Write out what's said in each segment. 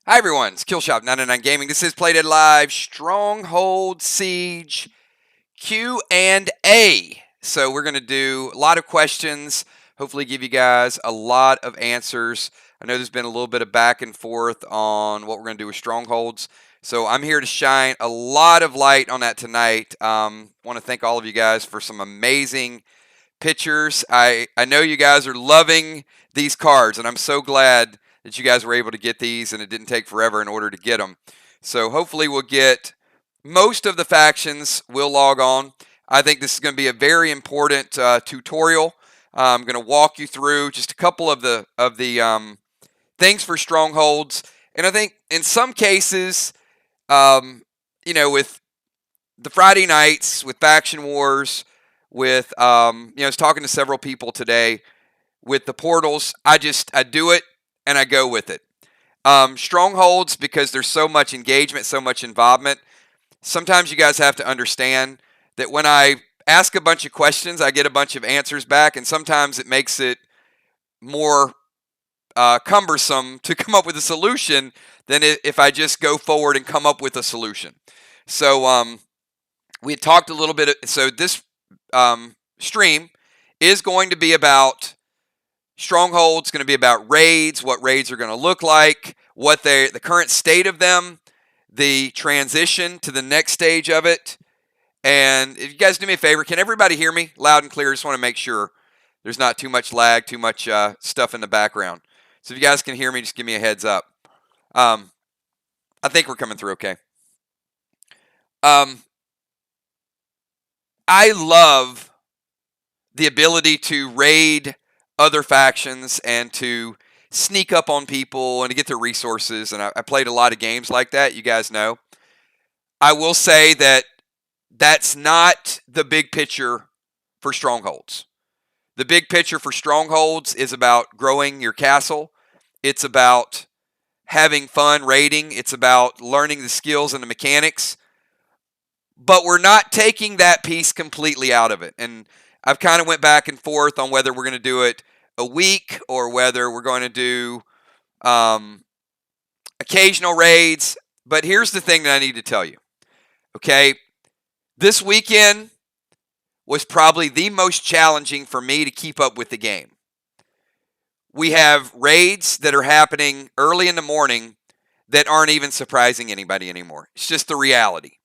Hi everyone, it's Killshot 99 Gaming. This is Playdead Live Stronghold Siege Q&A. So we're going to do a lot of questions, hopefully give you guys a lot of answers. I know there's been a little bit of back and forth on what we're going to do with Strongholds. So I'm here to shine a lot of light on that tonight. Want to thank all of you guys for some amazing pictures. I know you guys are loving these cards, and I'm so glad that you guys were able to get these, and it didn't take forever in order to get them. So hopefully we'll get most of the factions will log on. I think this is going to be a very important tutorial. I'm going to walk you through just a couple of the things for strongholds, and I think in some cases, with the Friday nights, with faction wars, with I was talking to several people today with the portals. I do it and I go with it. Strongholds, because there's so much engagement, so much involvement. Sometimes you guys have to understand that when I ask a bunch of questions, I get a bunch of answers back, and sometimes it makes it more cumbersome to come up with a solution than if I just go forward and come up with a solution. So we had talked a little bit. So this stream is going to be about Strongholds, going to be about raids, what raids are going to look like, what the current state of them, the transition to the next stage of it. And if you guys do me a favor, can everybody hear me loud and clear? I just want to make sure there's not too much lag, too much stuff in the background. So if you guys can hear me, just give me a heads up. I think we're coming through okay. I love the ability to raid other factions and to sneak up on people and to get their resources. And I played a lot of games like that, you guys know. I will say that that's not the big picture for Strongholds. The big picture for Strongholds is about growing your castle. It's about having fun raiding. It's about learning the skills and the mechanics. But we're not taking that piece completely out of it. And I've kind of went back and forth on whether we're going to do it a week or whether we're going to do occasional raids. But here's the thing that I need to tell you. Okay, this weekend was probably the most challenging for me to keep up with the game. We have raids that are happening early in the morning that aren't even surprising anybody anymore. It's just the reality.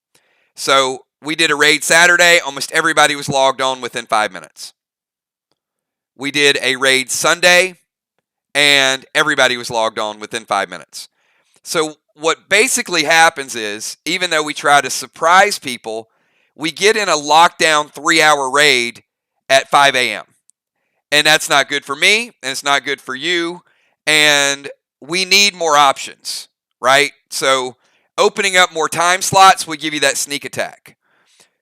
So we did a raid Saturday. Almost everybody was logged on within 5 minutes. We did a raid Sunday, and everybody was logged on within 5 minutes. So what basically happens is, even though we try to surprise people, we get in a lockdown 3-hour raid at 5 a.m. And that's not good for me, and it's not good for you, and we need more options, right? So opening up more time slots will give you that sneak attack.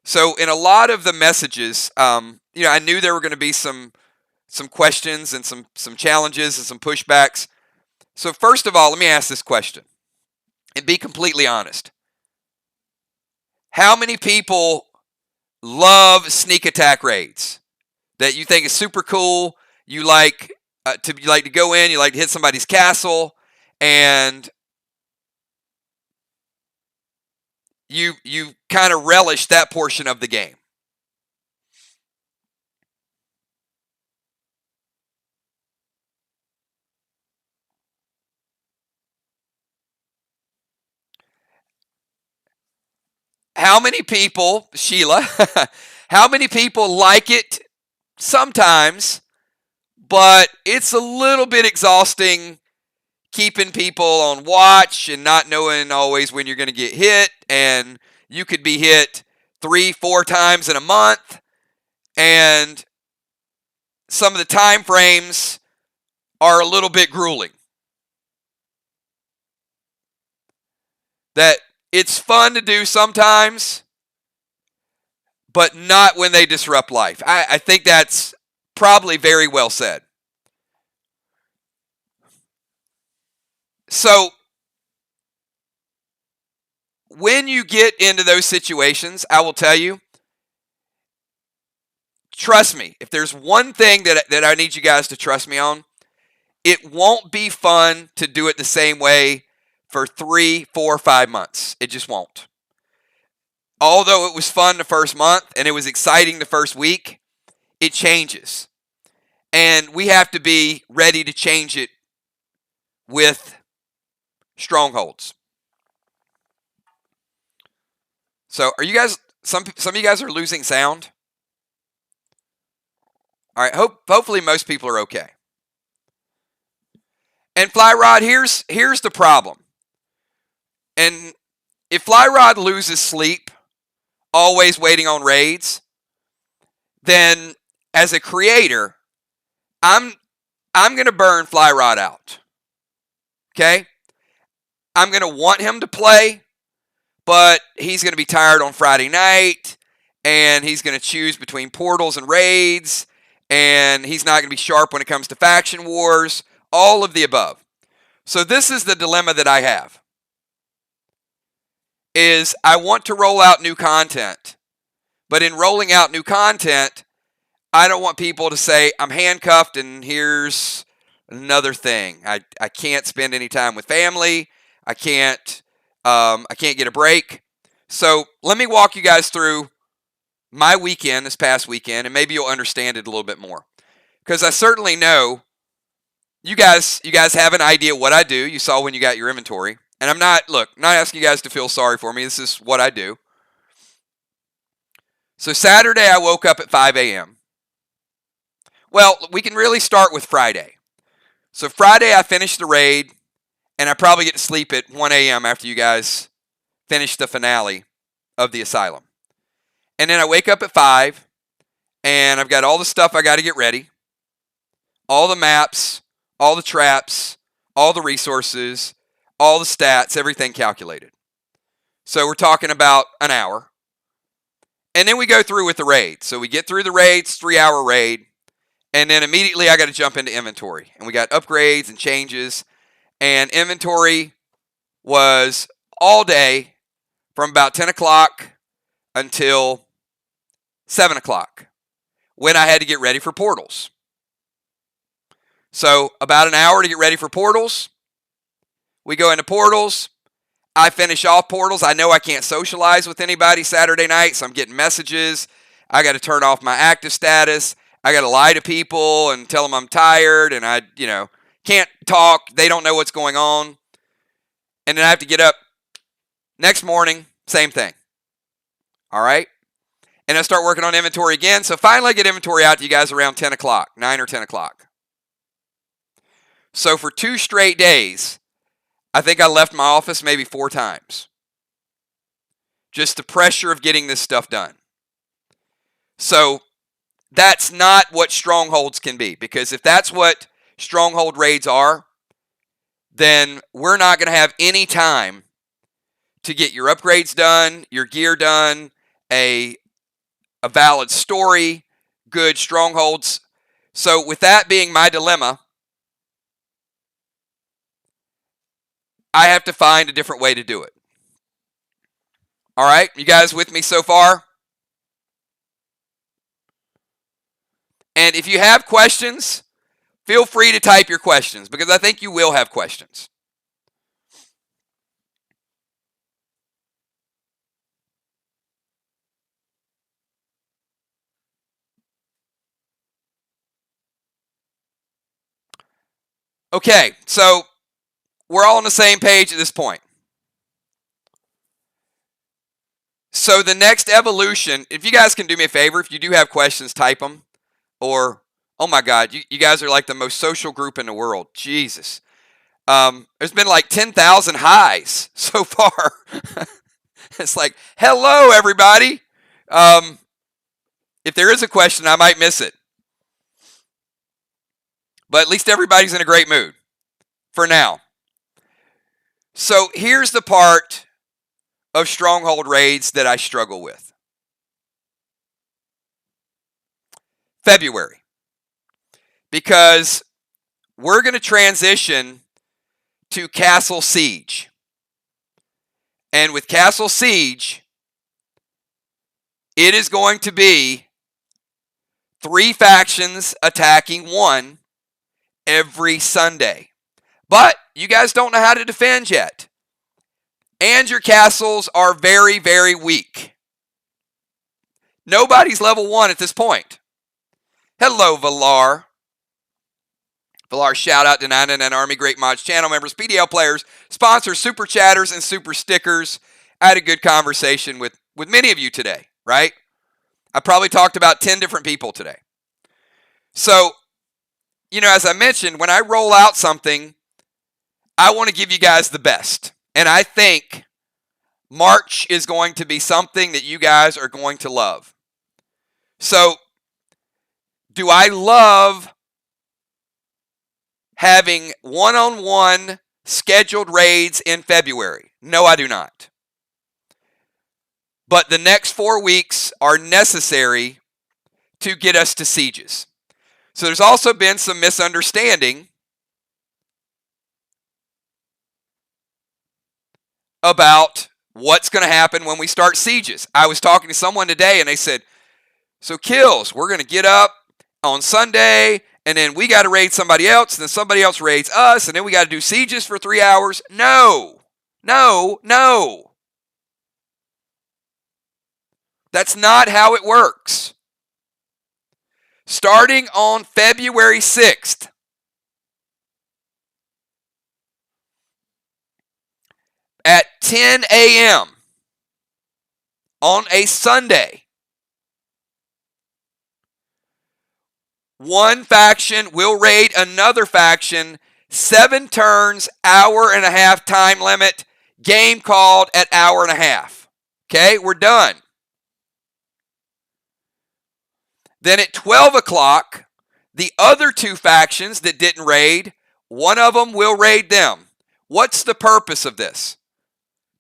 So in a lot of the messages, I knew there were going to be some questions and some challenges and some pushbacks. So first of all, let me ask this question and be completely honest. How many people love sneak attack raids that you think is super cool? You like to go in, you like to hit somebody's castle, and you kind of relish that portion of the game. How many people, Sheila, how many people like it sometimes, but it's a little bit exhausting keeping people on watch and not knowing always when you're going to get hit, and you could be hit 3-4 times in a month, and some of the time frames are a little bit grueling. That it's fun to do sometimes, but not when they disrupt life. I think that's probably very well said. So when you get into those situations, I will tell you, trust me, if there's one thing that I need you guys to trust me on, it won't be fun to do it the same way for 3, 4, 5 months. It just won't. Although it was fun the first month and it was exciting the first week, it changes. And we have to be ready to change it with strongholds. So are you guys, some of you guys are losing sound? All right, hopefully most people are okay. And Fly Rod, here's the problem. And if Fly Rod loses sleep, always waiting on raids, then as a creator, I'm going to burn Fly Rod out. Okay? I'm going to want him to play, but he's going to be tired on Friday night, and he's going to choose between portals and raids, and he's not going to be sharp when it comes to faction wars, all of the above. So this is the dilemma that I have. Is I want to roll out new content, but in rolling out new content, I don't want people to say, I'm handcuffed and here's another thing. I can't spend any time with family. I can't get a break. So let me walk you guys through my weekend, this past weekend, and maybe you'll understand it a little bit more. Because I certainly know you guys have an idea what I do. You saw when you got your inventory. And I'm not asking you guys to feel sorry for me. This is what I do. So Saturday, I woke up at 5 a.m. Well, we can really start with Friday. So Friday, I finished the raid, and I probably get to sleep at 1 a.m. after you guys finish the finale of the Asylum. And then I wake up at 5, and I've got all the stuff I got to get ready. All the maps, all the traps, all the resources, all the stats, everything calculated. So we're talking about an hour. And then we go through with the raid. So we get through the raids, 3-hour raid. And then immediately I got to jump into inventory. And we got upgrades and changes. And inventory was all day from about 10 o'clock until 7 o'clock when I had to get ready for portals. So about an hour to get ready for portals. We go into portals. I finish off portals. I know I can't socialize with anybody Saturday night, so I'm getting messages. I got to turn off my active status. I got to lie to people and tell them I'm tired and I, can't talk. They don't know what's going on. And then I have to get up next morning, same thing. All right? And I start working on inventory again. So finally I get inventory out to you guys around 10 o'clock, 9 or 10 o'clock. So for 2 straight days, I think I left my office maybe 4 times. Just the pressure of getting this stuff done. So that's not what strongholds can be. Because if that's what stronghold raids are, then we're not going to have any time to get your upgrades done, your gear done, a valid story, good strongholds. So with that being my dilemma, I have to find a different way to do it. All right, you guys with me so far? And if you have questions, feel free to type your questions because I think you will have questions. Okay, so we're all on the same page at this point. So the next evolution, if you guys can do me a favor, if you do have questions, type them. Or, oh my God, you guys are like the most social group in the world. Jesus. There's been like 10,000 highs so far. It's like, hello, everybody. If there is a question, I might miss it. But at least everybody's in a great mood for now. So here's the part of stronghold raids that I struggle with. February. Because we're going to transition to Castle Siege. And with Castle Siege, it is going to be 3 factions attacking 1 every Sunday. But you guys don't know how to defend yet. And your castles are very, very weak. Nobody's level 1 at this point. Hello, Valar. Valar, shout out to 999 Army, Great Mods channel members, PDL players, sponsors, super chatters, and super stickers. I had a good conversation with many of you today, right? I probably talked about 10 different people today. So, as I mentioned, when I roll out something, I want to give you guys the best. And I think March is going to be something that you guys are going to love. So, do I love having one-on-one scheduled raids in February? No, I do not. But the next 4 weeks are necessary to get us to sieges. So there's also been some misunderstanding about what's going to happen when we start sieges. I was talking to someone today and they said, so Kills, we're going to get up on Sunday and then we got to raid somebody else and then somebody else raids us and then we got to do sieges for 3 hours. No. That's not how it works. Starting on February 6th, at 10 a.m. on a Sunday, one faction will raid another faction, 7 turns, hour and a half time limit, game called at hour and a half. Okay, we're done. Then at 12 o'clock, the other 2 factions that didn't raid, one of them will raid them. What's the purpose of this?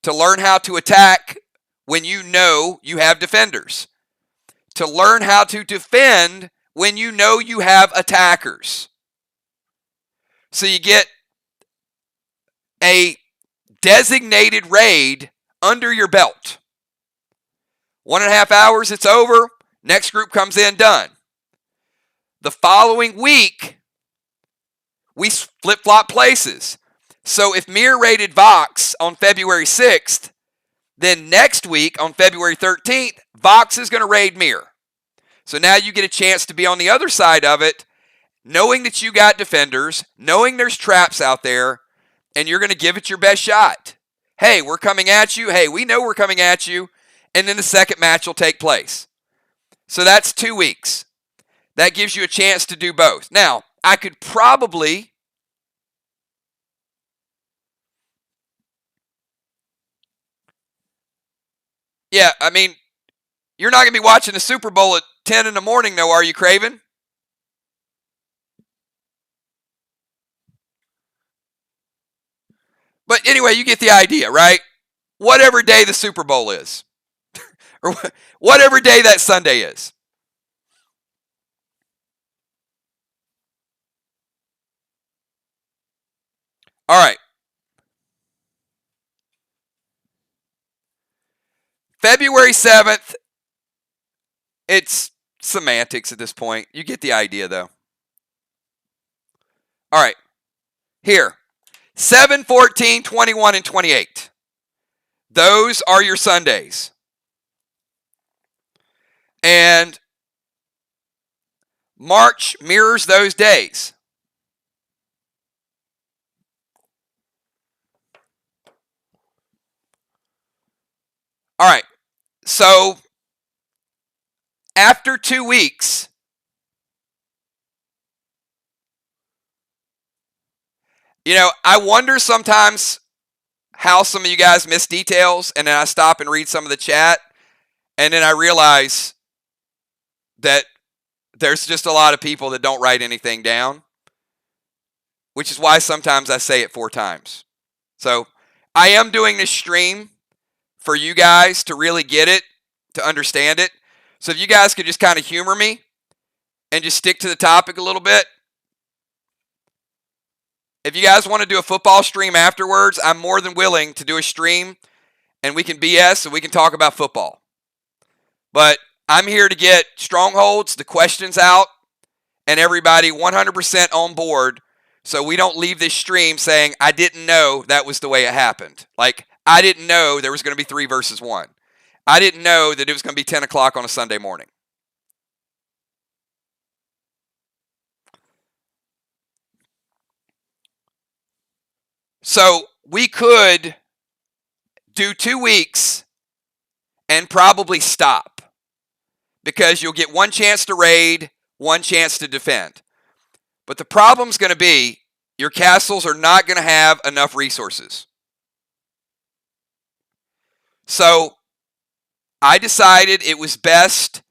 To learn how to attack when you know you have defenders. To learn how to defend when you know you have attackers. So you get a designated raid under your belt. 1.5 hours, it's over. Next group comes in, done. The following week, we flip-flop places. So if Mir raided Vox on February 6th, then next week on February 13th, Vox is going to raid Mir. So now you get a chance to be on the other side of it, knowing that you got defenders, knowing there's traps out there, and you're going to give it your best shot. Hey, we're coming at you. Hey, we know we're coming at you. And then the second match will take place. So that's 2 weeks. That gives you a chance to do both. Now, I could probably you're not going to be watching the Super Bowl at 10 in the morning, though, are you, Craven? But anyway, you get the idea, right? Whatever day the Super Bowl is. Or whatever day that Sunday is. All right. February 7th, it's semantics at this point. You get the idea, though. All right. Here. 7, 14, 21, and 28. Those are your Sundays. And March mirrors those days. All right. So after 2 weeks, I wonder sometimes how some of you guys miss details, and then I stop and read some of the chat, and then I realize that there's just a lot of people that don't write anything down, which is why sometimes I say it 4 times. So I am doing this stream for you guys to really get it, to understand it. So if you guys could just kind of humor me and just stick to the topic a little bit. If you guys want to do a football stream afterwards, I'm more than willing to do a stream and we can BS and we can talk about football. But I'm here to get Strongholds, the questions out, and everybody 100% on board so we don't leave this stream saying, I didn't know that was the way it happened. Like, I didn't know there was going to be 3 versus 1. I didn't know that it was going to be 10 o'clock on a Sunday morning. So we could do 2 weeks and probably stop, because you'll get 1 chance to raid, 1 chance to defend. But the problem's going to be your castles are not going to have enough resources. So I decided it was best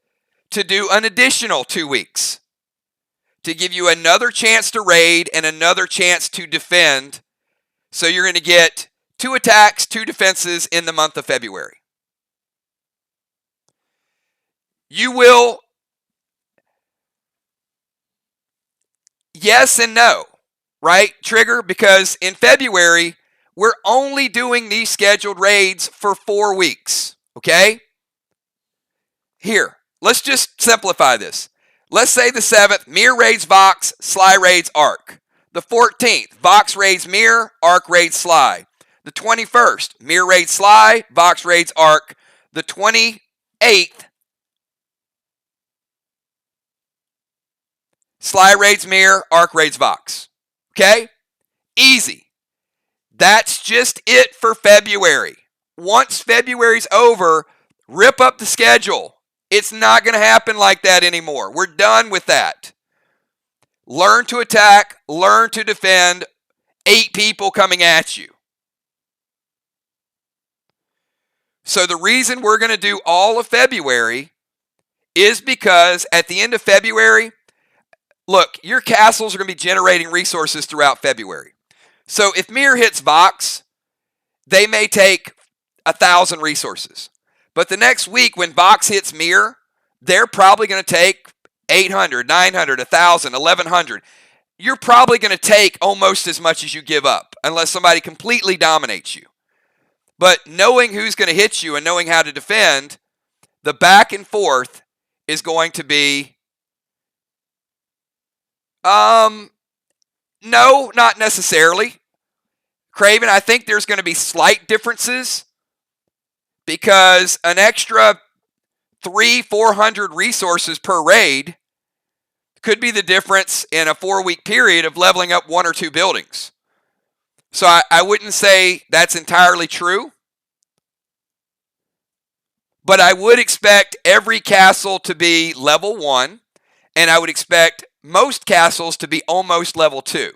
to do an additional 2 weeks to give you another chance to raid and another chance to defend. So you're going to get 2 attacks, 2 defenses in the month of February. You will, yes and no, right, Trigger? Because in February, we're only doing these scheduled raids for 4 weeks, okay? Here, let's just simplify this. Let's say the 7th, Mir raids Vox, Sly raids Arc. The 14th, Vox raids Mir, Arc raids Sly. The 21st, Mir raids Sly, Vox raids Arc. The 28th, Sly raids Mir, Arc raids Vox. Okay? Easy. That's just it for February. Once February's over, rip up the schedule. It's not going to happen like that anymore. We're done with that. Learn to attack, learn to defend, 8 people coming at you. So the reason we're going to do all of February is because at the end of February, look, your castles are going to be generating resources throughout February. So if Mir hits Vox, they may take 1,000 resources. But the next week when Vox hits Mir, they're probably going to take 800, 900, 1,000, 1,100. You're probably going to take almost as much as you give up, unless somebody completely dominates you. But knowing who's going to hit you and knowing how to defend, the back and forth is going to be... No, not necessarily. Craven, I think there's going to be slight differences, because an extra 300-400 resources per raid could be the difference in a 4-week period of leveling up 1 or 2 buildings. So I wouldn't say that's entirely true, but I would expect every castle to be level 1, and I would expect most castles to be almost level 2.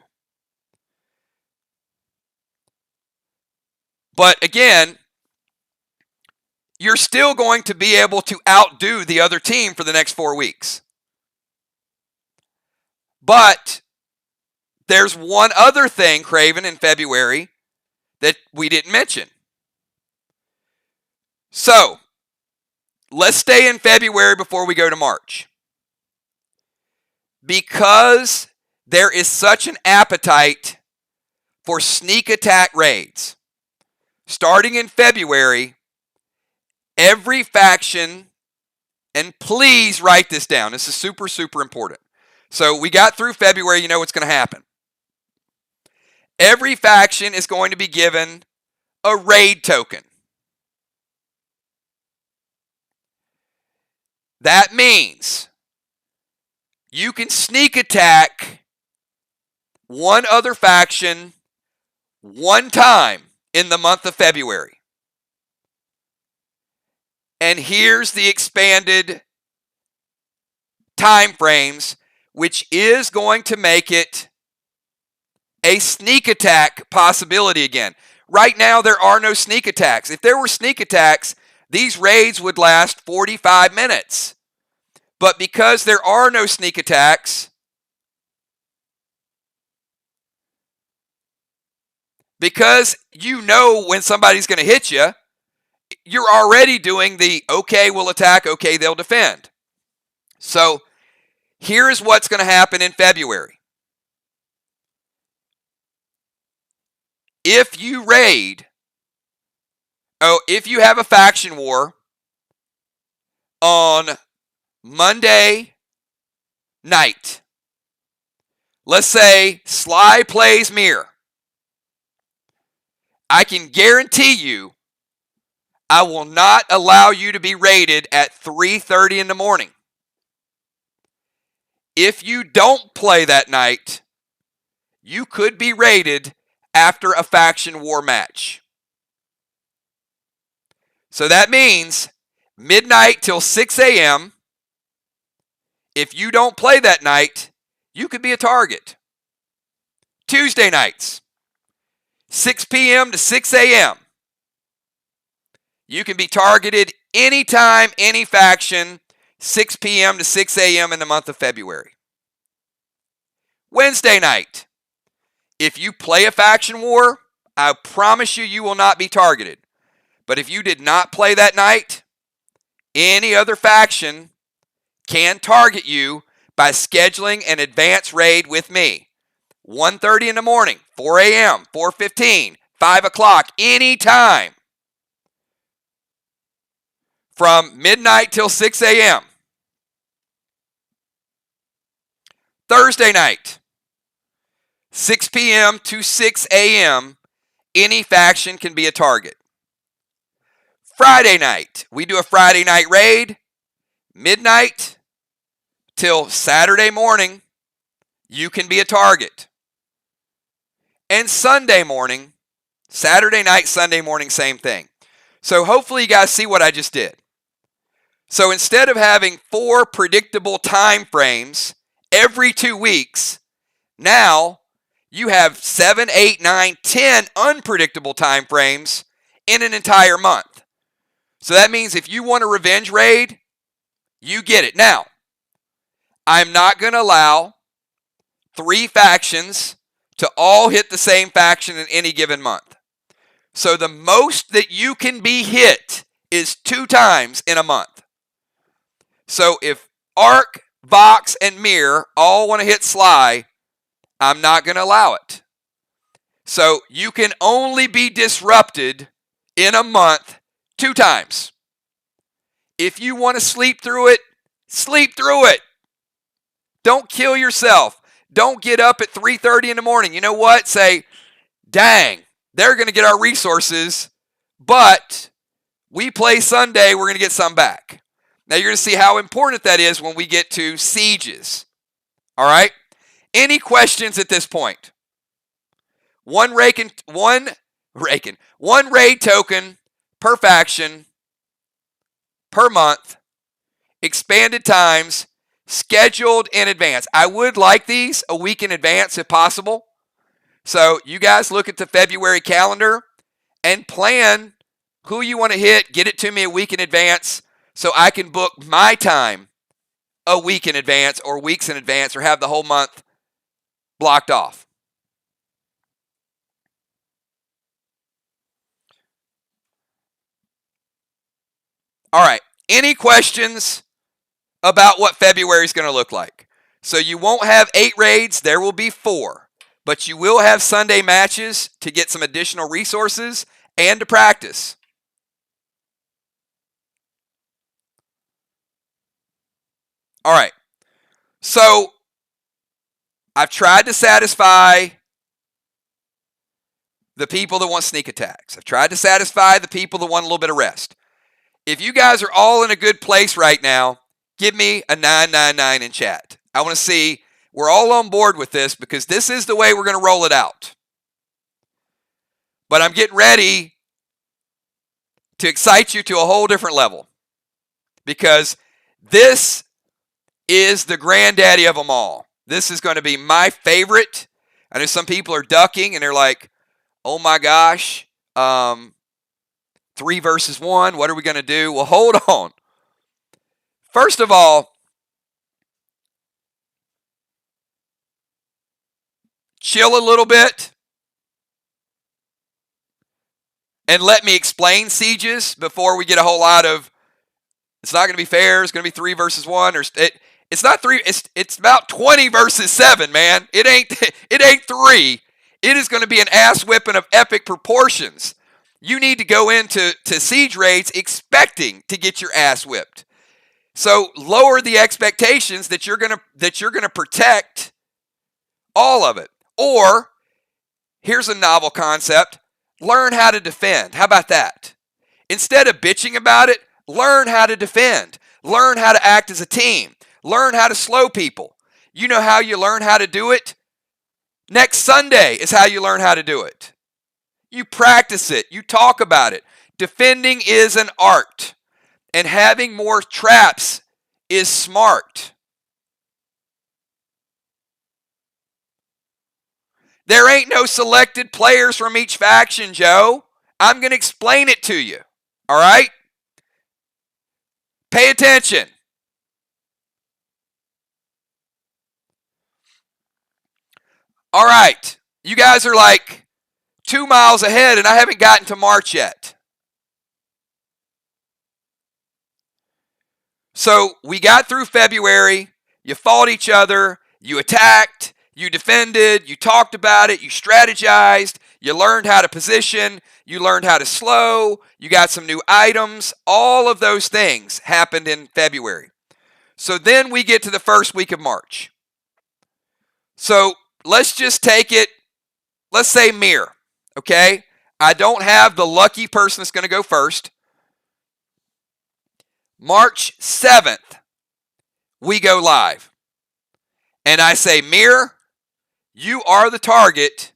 But again, you're still going to be able to outdo the other team for the next 4 weeks. But there's one other thing, Craven, in February that we didn't mention. So, let's stay in February before we go to March. Because there is such an appetite for sneak attack raids, starting in February, every faction, and please write this down. This is super, super important. So we got through February, you know what's going to happen. Every faction is going to be given a raid token. That means you can sneak attack one other faction 1 time in the month of February. And here's the expanded time frames, which is going to make it a sneak attack possibility again. Right now, there are no sneak attacks. If there were sneak attacks, these raids would last 45 minutes. But because there are no sneak attacks, because you know when somebody's going to hit you, you're already doing the, okay, we'll attack, okay, they'll defend. So here is what's going to happen in February. If you raid, if you have a faction war on Monday night, let's say Sly plays Mir, I can guarantee you I will not allow you to be raided at 3:30 in the morning. If you don't play that night, you could be raided after a faction war match. So that means midnight till 6 a.m. If you don't play that night, you could be a target. Tuesday nights, 6 p.m. to 6 a.m. You can be targeted anytime, any faction, 6 p.m. to 6 a.m. in the month of February. Wednesday night, if you play a faction war, I promise you, you will not be targeted. But if you did not play that night, any other faction can target you by scheduling an advance raid with me. 1:30 in the morning, 4 a.m., 4:15, 5 o'clock, anytime. From midnight till 6 a.m. Thursday night, 6 p.m. to 6 a.m., any faction can be a target. Friday night, we do a Friday night raid, midnight till Saturday morning, you can be a target. And Sunday morning, Saturday night, Sunday morning, same thing. So hopefully you guys see what I just did. So instead of having 4 predictable time frames every 2 weeks, now you have 7, 8, 9, 10 unpredictable time frames in an entire month. So that means if you want a revenge raid, you get it. Now, I'm not going to allow 3 factions to all hit the same faction in any given month. So the most that you can be hit is 2 times in a month. So if Ark, Vox, and Mir all want to hit Sly, I'm not going to allow it. So you can only be disrupted in a month 2 times. If you want to sleep through it, sleep through it. Don't kill yourself. Don't get up at 3:30 in the morning. You know what? Say, dang, they're going to get our resources, but we play Sunday, we're going to get some back. Now you're going to see how important that is when we get to sieges. All right? Any questions at this point? One raid token per faction per month, expanded times, scheduled in advance. I would like these a week in advance if possible. So you guys look at the February calendar and plan who you want to hit. Get it to me a week in advance so I can book my time a week in advance or weeks in advance or have the whole month blocked off. All right. Any questions about what February is going to look like? So you won't have 8 raids. There will be 4. But you will have Sunday matches to get some additional resources and to practice. All right. So I've tried to satisfy the people that want sneak attacks. I've tried to satisfy the people that want a little bit of rest. If you guys are all in a good place right now, give me a 999 in chat. I want to see we're all on board with this because this is the way we're going to roll it out. But I'm getting ready to excite you to a whole different level because this is the granddaddy of them all. This is going to be my favorite. I know some people are ducking and they're like, oh my gosh, 3 versus 1. What are we going to do? Well, hold on. First of all, chill a little bit and let me explain sieges before we get a whole lot of, it's not going to be fair. It's going to be 3 versus 1. Or it's not 3. It's about 20 versus 7, man. It ain't 3. It is going to be an ass whipping of epic proportions. You need to go into siege raids expecting to get your ass whipped. So lower the expectations that you're gonna protect all of it. Or here's a novel concept: learn how to defend. How about that? Instead of bitching about it, learn how to defend. Learn how to act as a team. Learn how to slow people. You know how you learn how to do it? Next Sunday is how you learn how to do it. You practice it. You talk about it. Defending is an art. And having more traps is smart. There ain't no selected players from each faction, Joe. I'm going to explain it to you. All right? Pay attention. All right. You guys are like 2 miles ahead, and I haven't gotten to March yet. So we got through February. You fought each other. You attacked. You defended. You talked about it. You strategized. You learned how to position. You learned how to slow. You got some new items. All of those things happened in February. So then we get to the first week of March. So let's just take it. Let's say Mir. Okay? I don't have the lucky person that's going to go first. March 7th, we go live. And I say, Mir, you are the target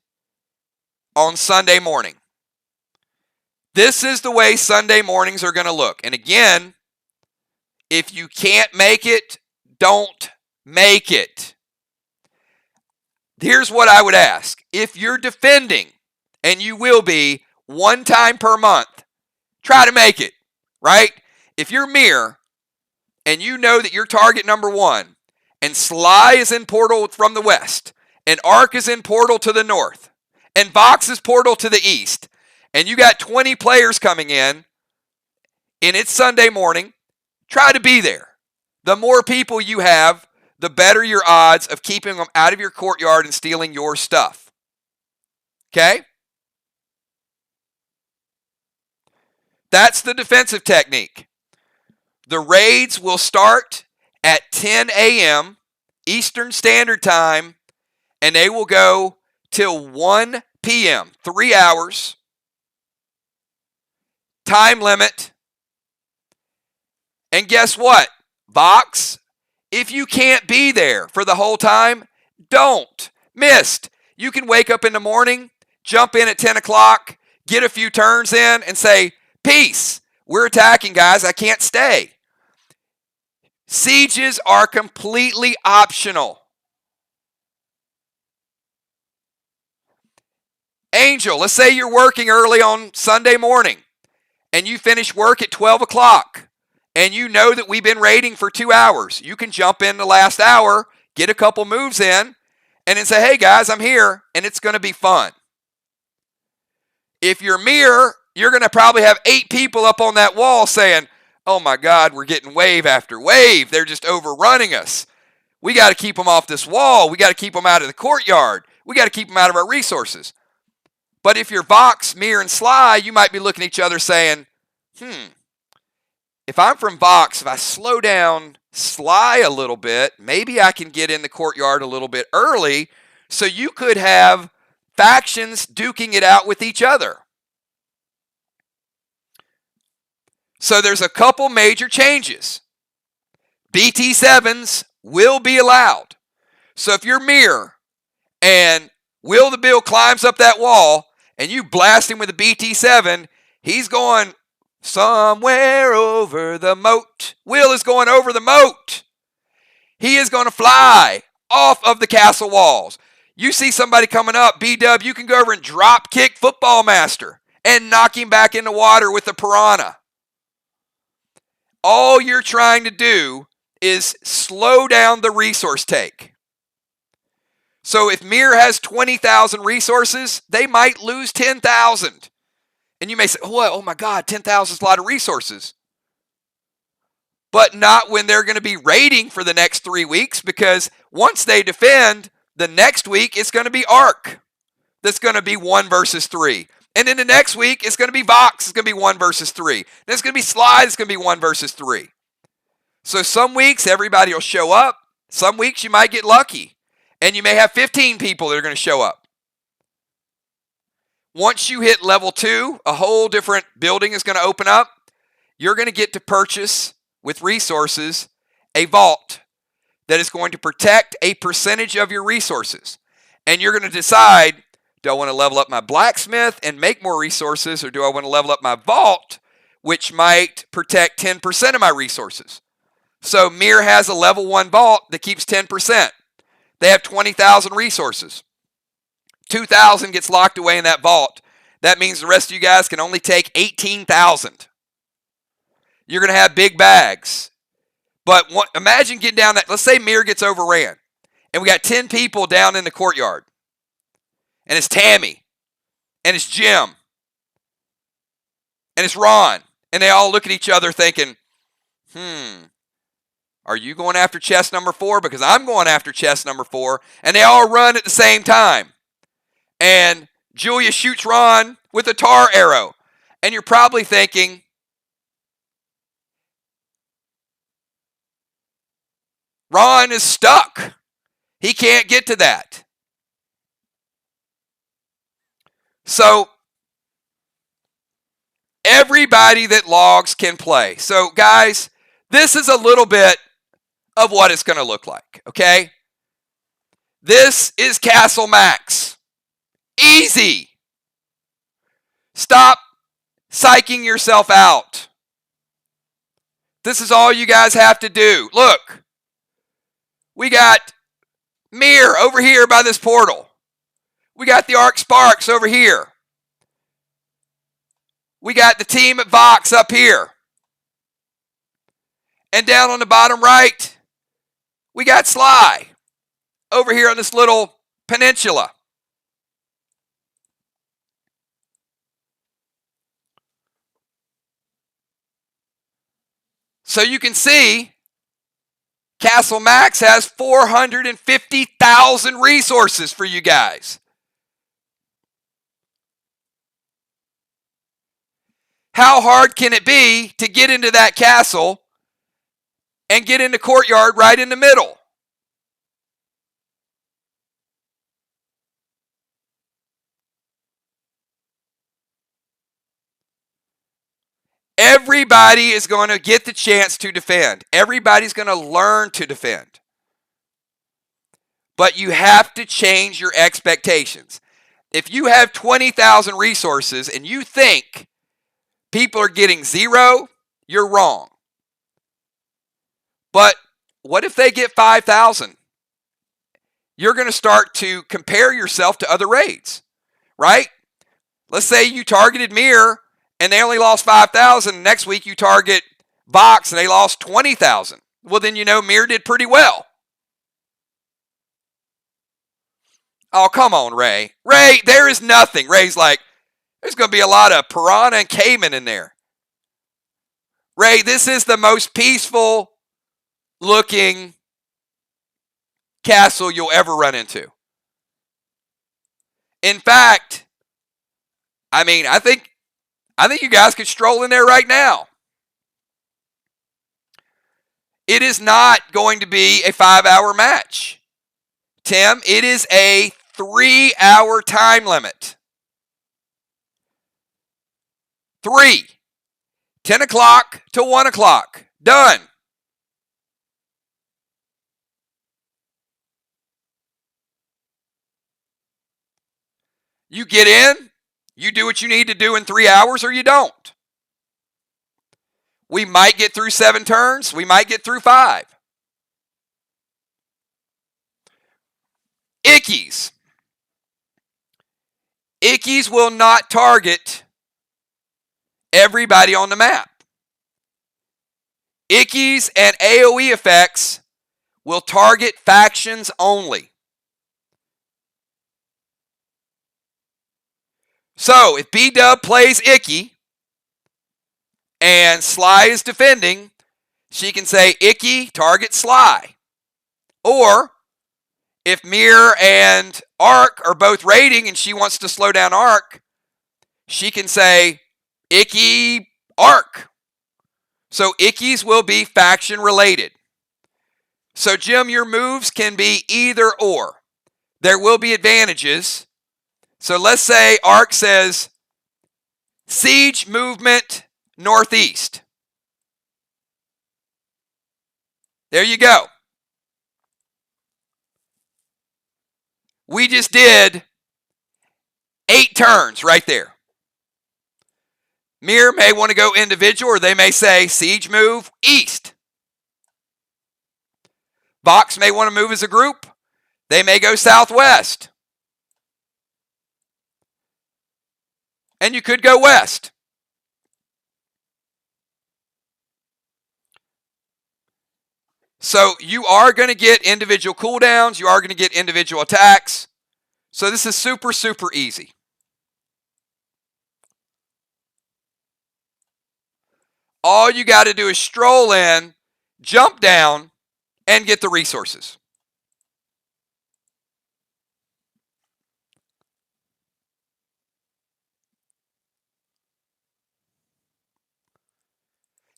on Sunday morning. This is the way Sunday mornings are going to look. And again, if you can't make it, don't make it. Here's what I would ask. If you're defending, and you will be 1 time per month, try to make it, right? If you're Mir, and you know that you're target number 1, and Sly is in portal from the west, and Ark is in portal to the north, and Vox is portal to the east, and you got 20 players coming in, and it's Sunday morning, try to be there. The more people you have, the better your odds of keeping them out of your courtyard and stealing your stuff. Okay? That's the defensive technique. The raids will start at 10 a.m. Eastern Standard Time, and they will go till 1 p.m., 3 hours. Time limit. And guess what? Vox, if you can't be there for the whole time, don't. Missed. You can wake up in the morning, jump in at 10 o'clock, get a few turns in, and say, peace. We're attacking, guys. I can't stay. Sieges are completely optional. Angel, let's say you're working early on Sunday morning and you finish work at 12 o'clock and you know that we've been raiding for 2 hours. You can jump in the last hour, get a couple moves in, and then say, hey guys, I'm here, and it's going to be fun. If you're Mir, you're going to probably have 8 people up on that wall saying, oh my God, we're getting wave after wave. They're just overrunning us. We got to keep them off this wall. We got to keep them out of the courtyard. We got to keep them out of our resources. But if you're Vox, Mir, and Sly, you might be looking at each other saying, if I'm from Vox, if I slow down Sly a little bit, maybe I can get in the courtyard a little bit early, so you could have factions duking it out with each other. So there's a couple major changes. BT7s will be allowed. So if you're Mir and Will the Bill climbs up that wall and you blast him with a BT7, he's going somewhere over the moat. Will is going over the moat. He is going to fly off of the castle walls. You see somebody coming up, B-Dub, you can go over and drop kick Football Master and knock him back in the water with the piranha. All you're trying to do is slow down the resource take. So if Mir has 20,000 resources, they might lose 10,000. And you may say, oh my God, 10,000 is a lot of resources. But not when they're going to be raiding for the next 3 weeks, because once they defend, the next week it's going to be Ark. That's going to be 1 versus 3. And then the next week, it's going to be Vox. It's going to be 1 versus 3. Then it's going to be Slide. It's going to be 1 versus 3. So some weeks, everybody will show up. Some weeks, you might get lucky. And you may have 15 people that are going to show up. Once you hit level 2, a whole different building is going to open up. You're going to get to purchase with resources a vault that is going to protect a percentage of your resources. And you're going to decide, do I want to level up my blacksmith and make more resources, or do I want to level up my vault, which might protect 10% of my resources? So Mir has a level 1 vault that keeps 10%. They have 20,000 resources. 2,000 gets locked away in that vault. That means the rest of you guys can only take 18,000. You're going to have big bags. But imagine getting down that. Let's say Mir gets overran. And we got 10 people down in the courtyard. And it's Tammy. And it's Jim. And it's Ron. And they all look at each other thinking, are you going after chest number 4? Because I'm going after chest number 4. And they all run at the same time. And Julia shoots Ron with a tar arrow. And you're probably thinking, Ron is stuck. He can't get to that. So, everybody that logs can play. So, guys, this is a little bit of what it's going to look like, okay? This is Castle Max. Easy. Stop psyching yourself out. This is all you guys have to do. Look, we got Mir over here by this portal. We got the Arc Sparks over here. We got the team at Vox up here. And down on the bottom right, we got Sly over here on this little peninsula. So you can see Castle Max has 450,000 resources for you guys. How hard can it be to get into that castle and get in the courtyard right in the middle? Everybody is going to get the chance to defend. Everybody's going to learn to defend. But you have to change your expectations. If you have 20,000 resources and you think people are getting 0, you're wrong. But what if they get 5,000? You're going to start to compare yourself to other raids, right? Let's say you targeted Mir and they only lost 5,000. Next week you target Vox and they lost 20,000. Well, then you know Mir did pretty well. Oh, come on, Ray. Ray, there is nothing. Ray's like, there's going to be a lot of piranha and caiman in there. Ray, this is the most peaceful looking castle you'll ever run into. In fact, I think you guys could stroll in there right now. It is not going to be a 5-hour match, Tim. It is a 3-hour time limit. 3. 10 o'clock to 1 o'clock. Done. You get in, you do what you need to do in 3 hours, or you don't. We might get through 7 turns. We might get through 5. Ickies. Ickies will not target everybody on the map. Ickies and AoE effects will target factions only. So, if B-Dub plays Icky and Sly is defending, she can say, Icky, target Sly. Or, if Mir and Arc are both raiding and she wants to slow down Arc, she can say, Icky, Arc. So, Ickies will be faction related. So, Jim, your moves can be either or. There will be advantages So let's say Arc says siege movement northeast. There you go. We just did 8 turns right there. Mir may want to go individual, or they may say siege move east. Vox may want to move as a group. They may go southwest. And you could go west. So you are going to get individual cooldowns. You are going to get individual attacks. So this is super, super easy. All you got to do is stroll in, jump down, and get the resources.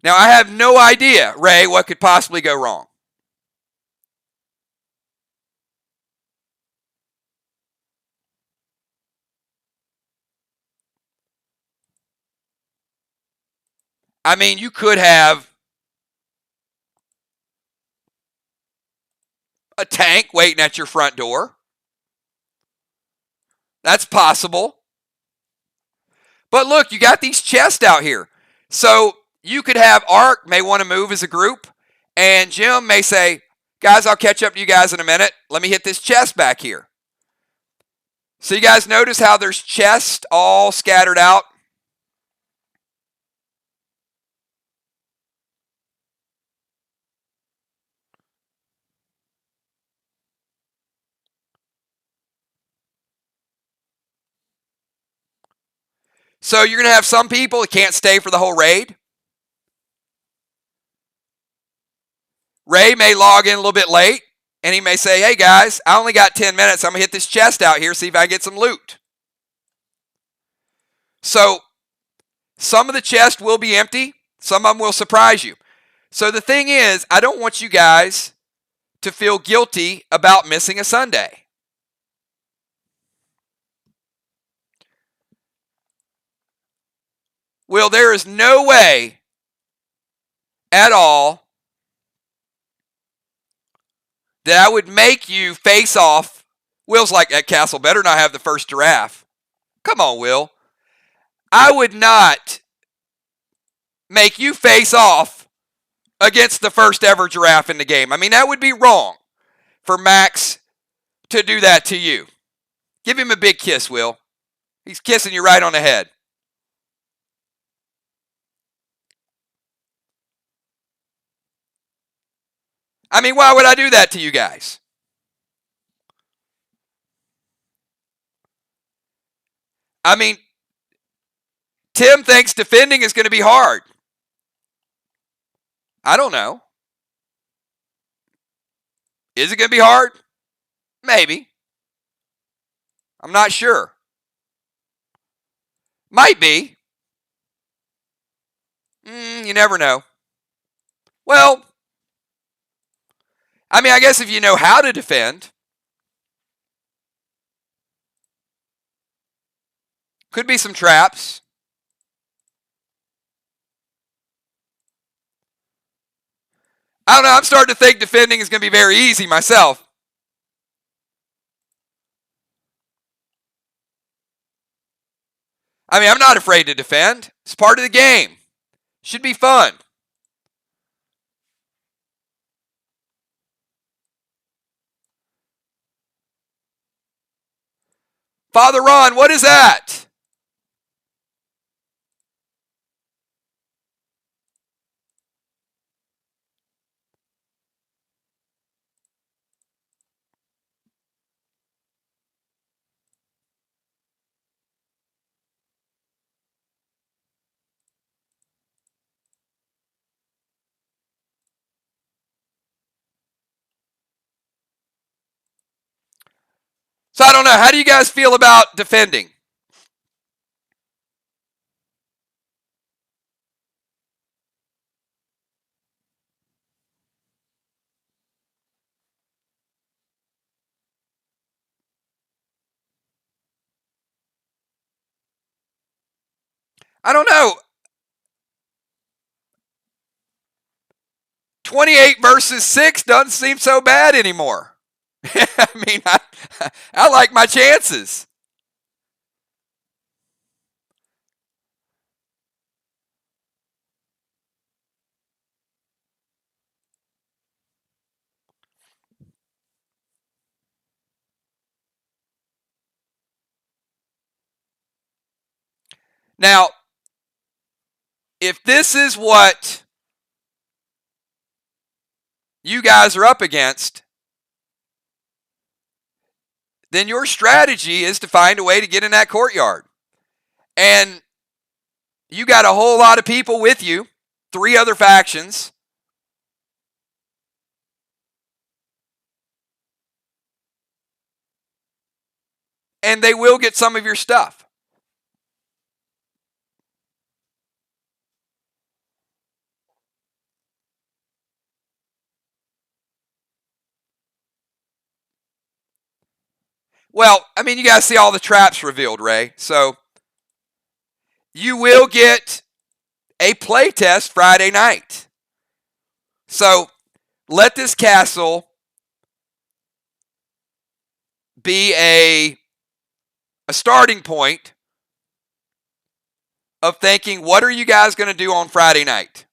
Now, I have no idea, Ray, what could possibly go wrong. I mean, you could have a tank waiting at your front door. That's possible. But look, you got these chests out here. So you could have Ark may want to move as a group, and Jim may say, guys, I'll catch up to you guys in a minute. Let me hit this chest back here. So you guys notice how there's chests all scattered out? So you're going to have some people that can't stay for the whole raid. Ray may log in a little bit late, and he may say, hey guys, I only got 10 minutes. I'm going to hit this chest out here, see if I can get some loot. So some of the chests will be empty. Some of them will surprise you. So the thing is, I don't want you guys to feel guilty about missing a Sunday. Will, there is no way at all that I would make you face off. Will's like, that castle better not have the first giraffe. Come on, Will. I would not make you face off against the first ever giraffe in the game. I mean, that would be wrong for Max to do that to you. Give him a big kiss, Will. He's kissing you right on the head. I mean, why would I do that to you guys? I mean, Tim thinks defending is going to be hard. I don't know. Is it going to be hard? Maybe. I'm not sure. Might be. You never know. Well, I mean, I guess if you know how to defend, could be some traps. I don't know. I'm starting to think defending is going to be very easy myself. I mean, I'm not afraid to defend. It's part of the game. Should be fun. Father Ron, what is that? So I don't know. How do you guys feel about defending? I don't know. 28 versus 6 doesn't seem so bad anymore. I mean, I like my chances. Now, if this is what you guys are up against, then your strategy is to find a way to get in that courtyard. And you got a whole lot of people with you, 3 other factions. And they will get some of your stuff. Well, I mean, you guys see all the traps revealed, Ray. So you will get a play test Friday night. So let this castle be a starting point of thinking, what are you guys going to do on Friday night?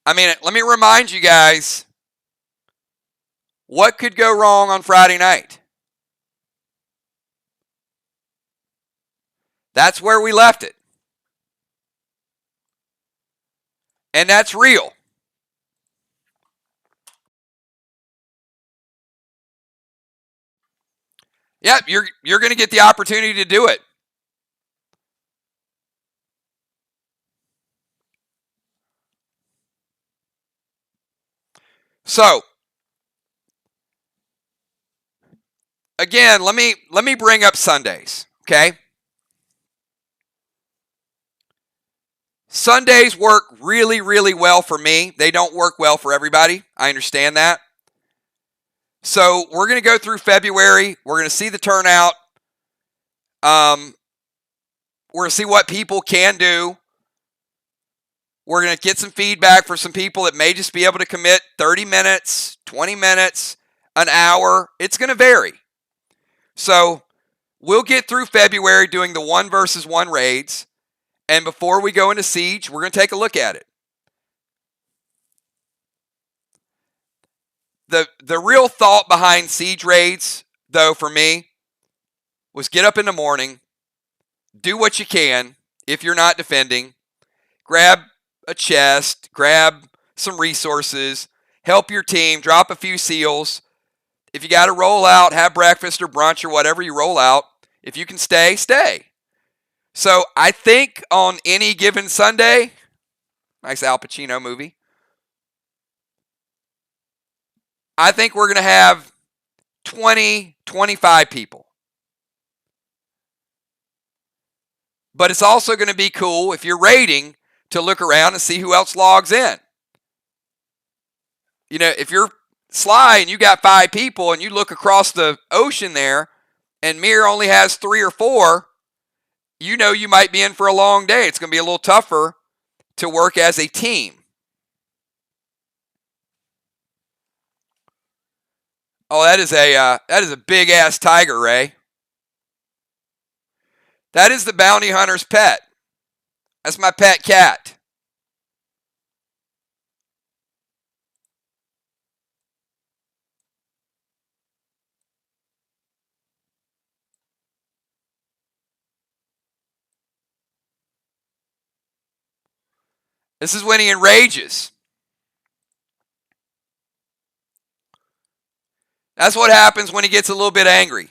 I mean, let me remind you guys, what could go wrong on Friday night? That's where we left it. And that's real. Yep, you're going to get the opportunity to do it. So, again, let me bring up Sundays, okay? Sundays work really, really well for me. They don't work well for everybody. I understand that. So we're going to go through February. We're going to see the turnout. We're going to see what people can do. We're going to get some feedback for some people that may just be able to commit 30 minutes, 20 minutes, an hour. It's going to vary. So we'll get through February doing the 1 versus 1 raids. And before we go into Siege, we're going to take a look at it. The real thought behind Siege raids, though, for me, was get up in the morning, do what you can if you're not defending, grab a chest, grab some resources, help your team, drop a few seals. If you got to roll out, have breakfast or brunch or whatever you roll out, if you can stay, stay. So I think on any given Sunday, nice Al Pacino movie, I think we're going to have 20, 25 people. But it's also going to be cool if you're raiding to look around and see who else logs in. You know, if you're Sly and you got 5 people and you look across the ocean there and Mir only has 3 or 4, you know you might be in for a long day. It's going to be a little tougher to work as a team. Oh, that is a big ass tiger, Ray. That is the bounty hunter's pet. That's my pet cat. This is when he enrages. That's what happens when he gets a little bit angry.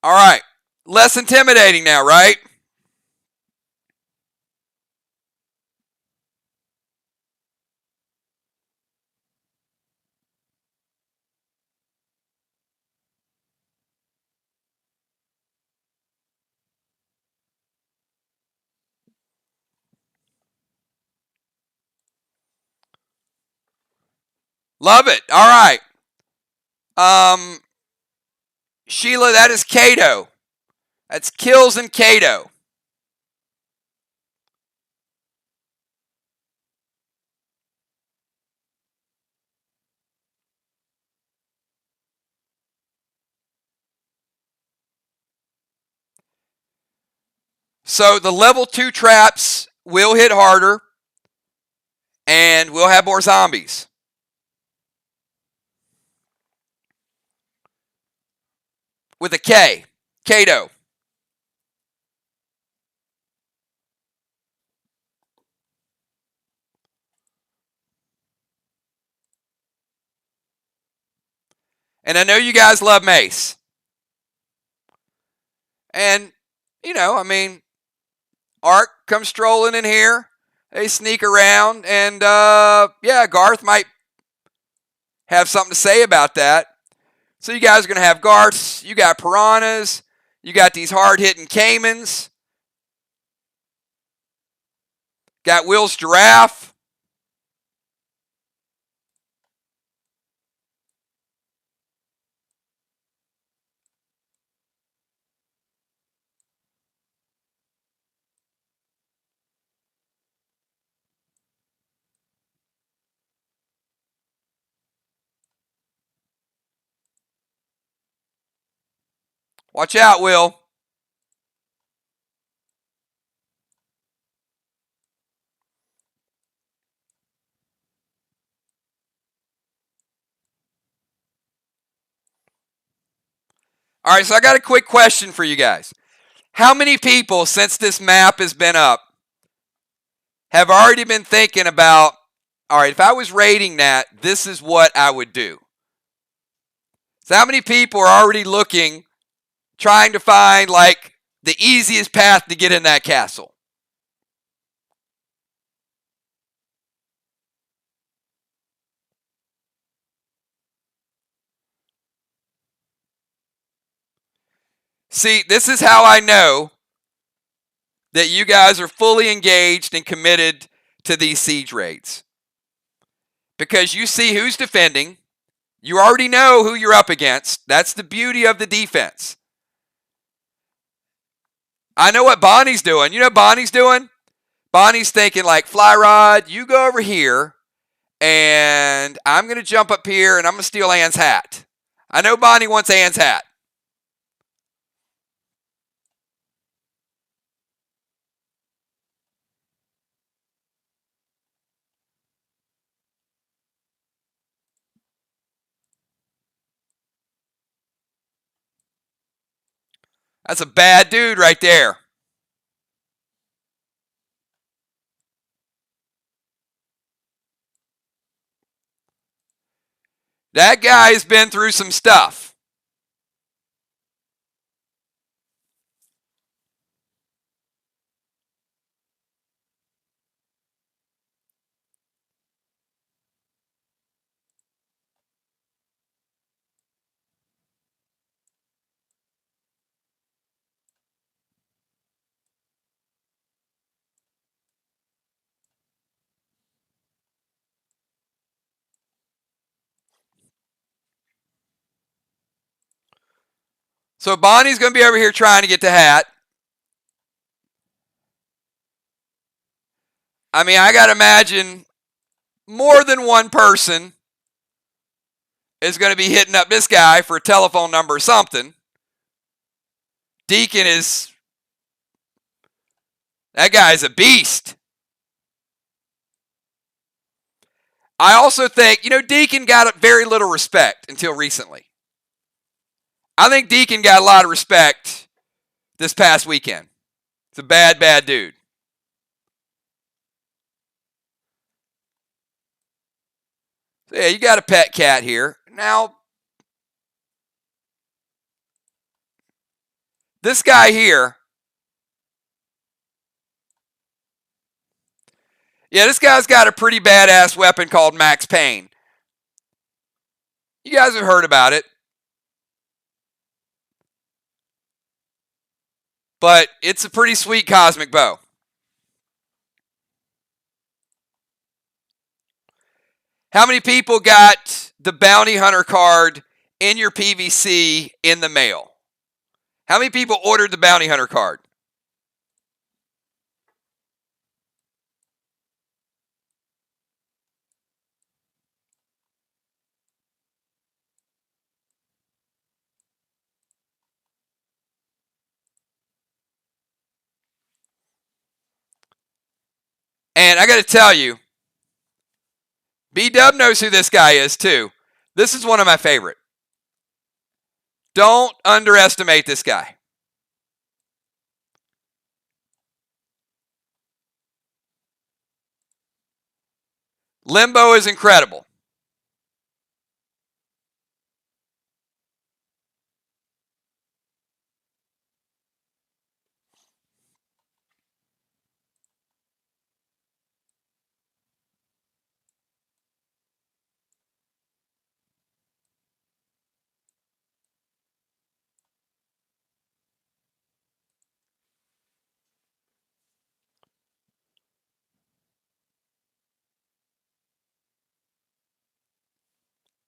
All right. Less intimidating now, right? Love it. All right. Sheila, that is Cato. That's Kills and Cato. So the level 2 traps will hit harder, and we'll have more zombies. With a K. Cato. And I know you guys love Mace. And, I mean, Ark comes strolling in here. They sneak around. And, yeah, Garth might have something to say about that. So you guys are going to have Garths. You got Piranhas. You got these hard-hitting Caimans. Got Will's Giraffe. Watch out, Will. All right, so I got a quick question for you guys. How many people, since this map has been up, have already been thinking about, all right, if I was rating that, this is what I would do? So how many people are already looking, trying to find, like, the easiest path to get in that castle? See, this is how I know that you guys are fully engaged and committed to these siege raids. Because you see who's defending. You already know who you're up against. That's the beauty of the defense. I know what Bonnie's doing. You know what Bonnie's doing? Bonnie's thinking like, Fly Rod, you go over here, and I'm going to jump up here, and I'm going to steal Anne's hat. I know Bonnie wants Anne's hat. That's a bad dude right there. That guy's been through some stuff. So Bonnie's going to be over here trying to get the hat. I mean, I got to imagine more than one person is going to be hitting up this guy for a telephone number or something. Deacon is... that guy's a beast. I also think, Deacon got very little respect until recently. I think Deacon got a lot of respect this past weekend. It's a bad, bad dude. So yeah, you got a pet cat here. Now, This guy here, yeah, this guy's got a pretty badass weapon called Max Payne. You guys have heard about it. But it's a pretty sweet cosmic bow. How many people got the Bounty Hunter card in your PVC in the mail? How many people ordered the Bounty Hunter card? And I got to tell you, B-Dub knows who this guy is too. This is one of my favorite. Don't underestimate this guy. Limbo is incredible.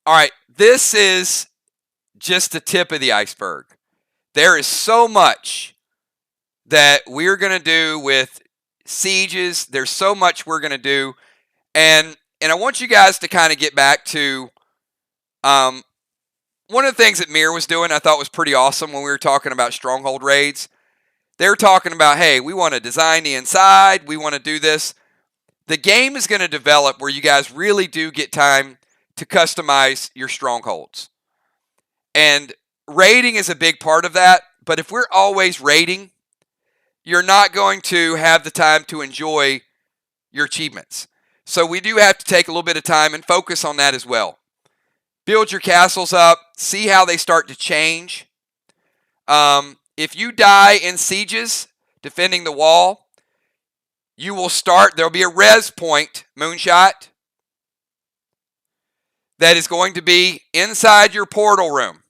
All right, this is just the tip of the iceberg. There is so much that we're going to do with sieges. There's so much we're going to do. And I want you guys to kind of get back to one of the things that Mir was doing I thought was pretty awesome when we were talking about Stronghold raids. They were talking about, hey, we want to design the inside. We want to do this. The game is going to develop where you guys really do get time to customize your strongholds. And raiding is a big part of that. But if we're always raiding, you're not going to have the time to enjoy your achievements. So we do have to take a little bit of time and focus on that as well. Build your castles up. See how they start to change. If you die in sieges, defending the wall, you will start, there'll be a res point, moonshot, that is going to be inside your portal room.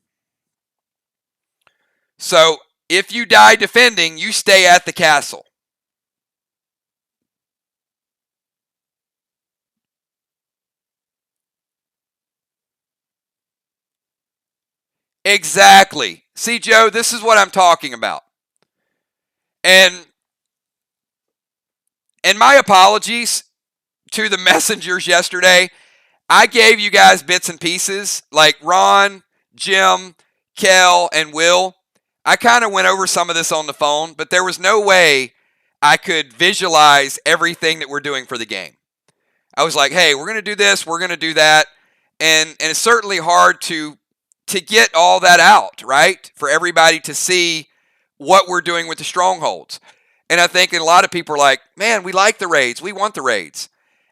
So if you die defending, you stay at the castle. Exactly. See, Joe, this is what I'm talking about. And my apologies to the messengers yesterday. I gave you guys bits and pieces like Ron, Jim, Kel, and Will. I kind of went over some of this on the phone, but there was no way I could visualize everything that we're doing for the game. I was like, hey, we're going to do this, we're going to do that. And it's certainly hard to get all that out, right? For everybody to see what we're doing with the strongholds. And I think a lot of people are like, man, we like the raids. We want the raids.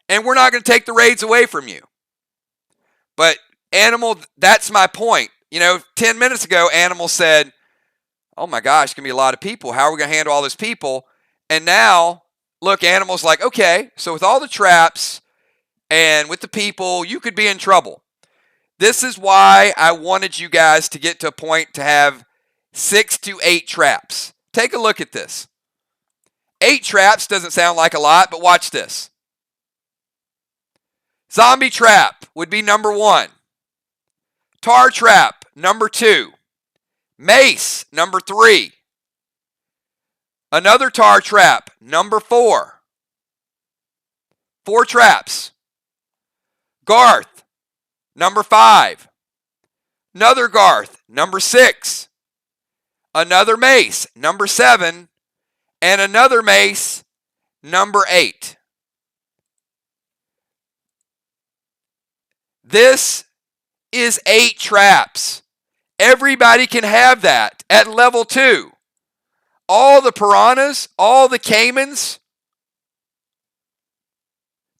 And we're not going to take the raids away from you. But Animal, that's my point. 10 minutes ago, Animal said, oh my gosh, it's going to be a lot of people. How are we going to handle all those people? And now, look, Animal's like, okay, so with all the traps and with the people, you could be in trouble. This is why I wanted you guys to get to a point to have 6 to 8 traps. Take a look at this. 8 traps doesn't sound like a lot, but watch this. Zombie trap would be number 1. Tar trap, number 2. Mace, number 3. Another tar trap, number 4. 4 traps. Garth, number 5. Another Garth, number 6. Another mace, number 7. And another mace, number 8. This is 8 traps. Everybody can have that at level 2. All the piranhas, all the caimans,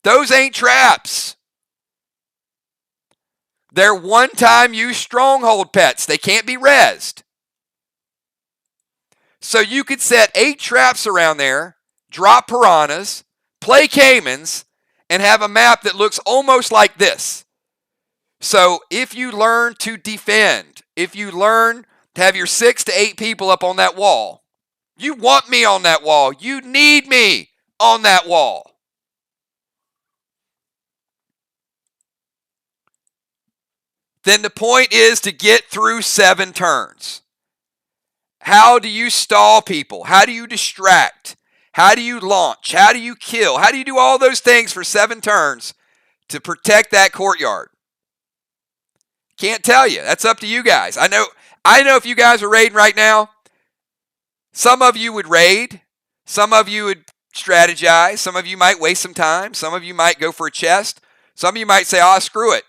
those ain't traps. They're one-time use stronghold pets. They can't be rezzed. So you could set 8 traps around there, drop piranhas, play caimans, and have a map that looks almost like this. So if you learn to defend, if you learn to have your 6 to 8 people up on that wall, you want me on that wall. You need me on that wall. Then the point is to get through 7 turns. How do you stall people? How do you distract? How do you launch? How do you kill? How do you do all those things for 7 turns to protect that courtyard? Can't tell you. That's up to you guys. I know if you guys are raiding right now, some of you would raid. Some of you would strategize. Some of you might waste some time. Some of you might go for a chest. Some of you might say, oh, screw it.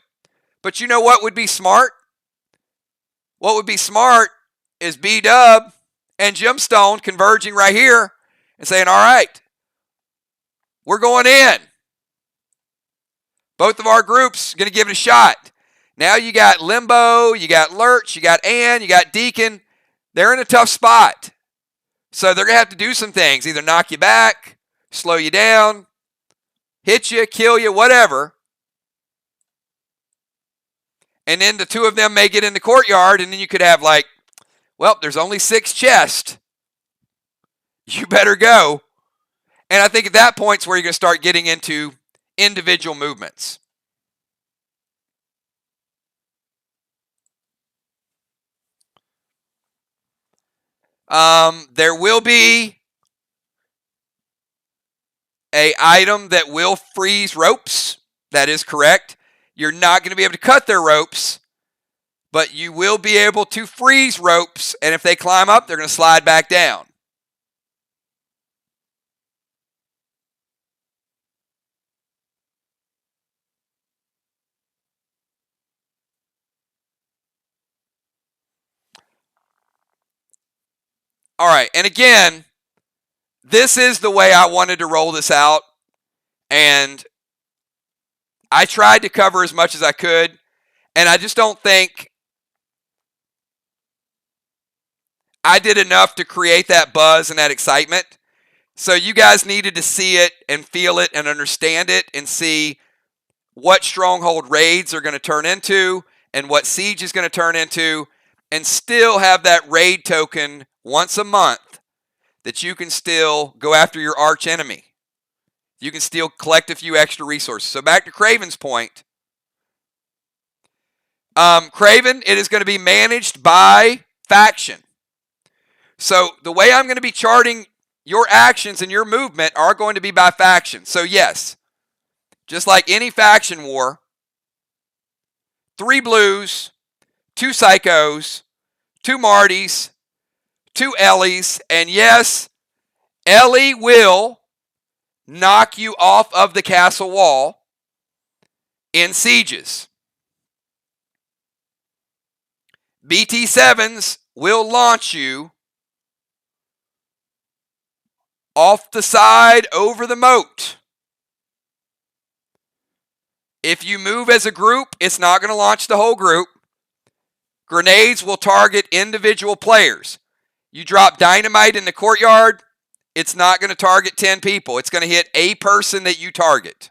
But you know what would be smart? What would be smart is B-Dub and Gemstone converging right here and saying, all right, we're going in. Both of our groups going to give it a shot. Now you got Limbo, you got Lurch, you got Ann, you got Deacon. They're in a tough spot. So they're going to have to do some things, either knock you back, slow you down, hit you, kill you, whatever. And then the 2 of them may get in the courtyard, and then you could have like, well, there's only 6 chests. You better go. And I think at that point is where you're going to start getting into individual movements. There will be an item that will freeze ropes. That is correct. You're not going to be able to cut their ropes, but you will be able to freeze ropes, and if they climb up, they're going to slide back down. All right, and again, this is the way I wanted to roll this out, and I tried to cover as much as I could, and I just don't think I did enough to create that buzz and that excitement. So you guys needed to see it and feel it and understand it and see what Stronghold raids are going to turn into and what Siege is going to turn into, and still have that raid token once a month that you can still go after your arch enemy. You can still collect a few extra resources. So back to Craven's point. Craven, it is going to be managed by faction. So the way I'm going to be charting your actions and your movement are going to be by faction. So yes, just like any faction war, 3 blues, 2 psychos, 2 Martys, 2 Ellies, and yes, Ellie will knock you off of the castle wall in sieges. BT7s will launch you off the side over the moat. If you move as a group, it's not going to launch the whole group. Grenades will target individual players. You drop dynamite in the courtyard, it's not going to target 10 people. It's going to hit a person that you target.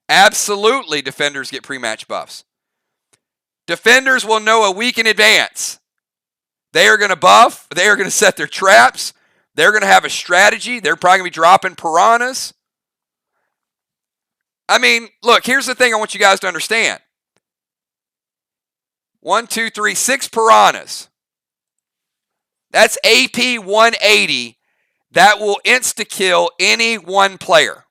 Absolutely, defenders get pre-match buffs. Defenders will know a week in advance. They are going to buff. They are going to set their traps. They're going to have a strategy. They're probably going to be dropping piranhas. I mean, look, here's the thing I want you guys to understand. 1, 2, 3, 6 piranhas. That's AP 180. That will insta-kill any one player.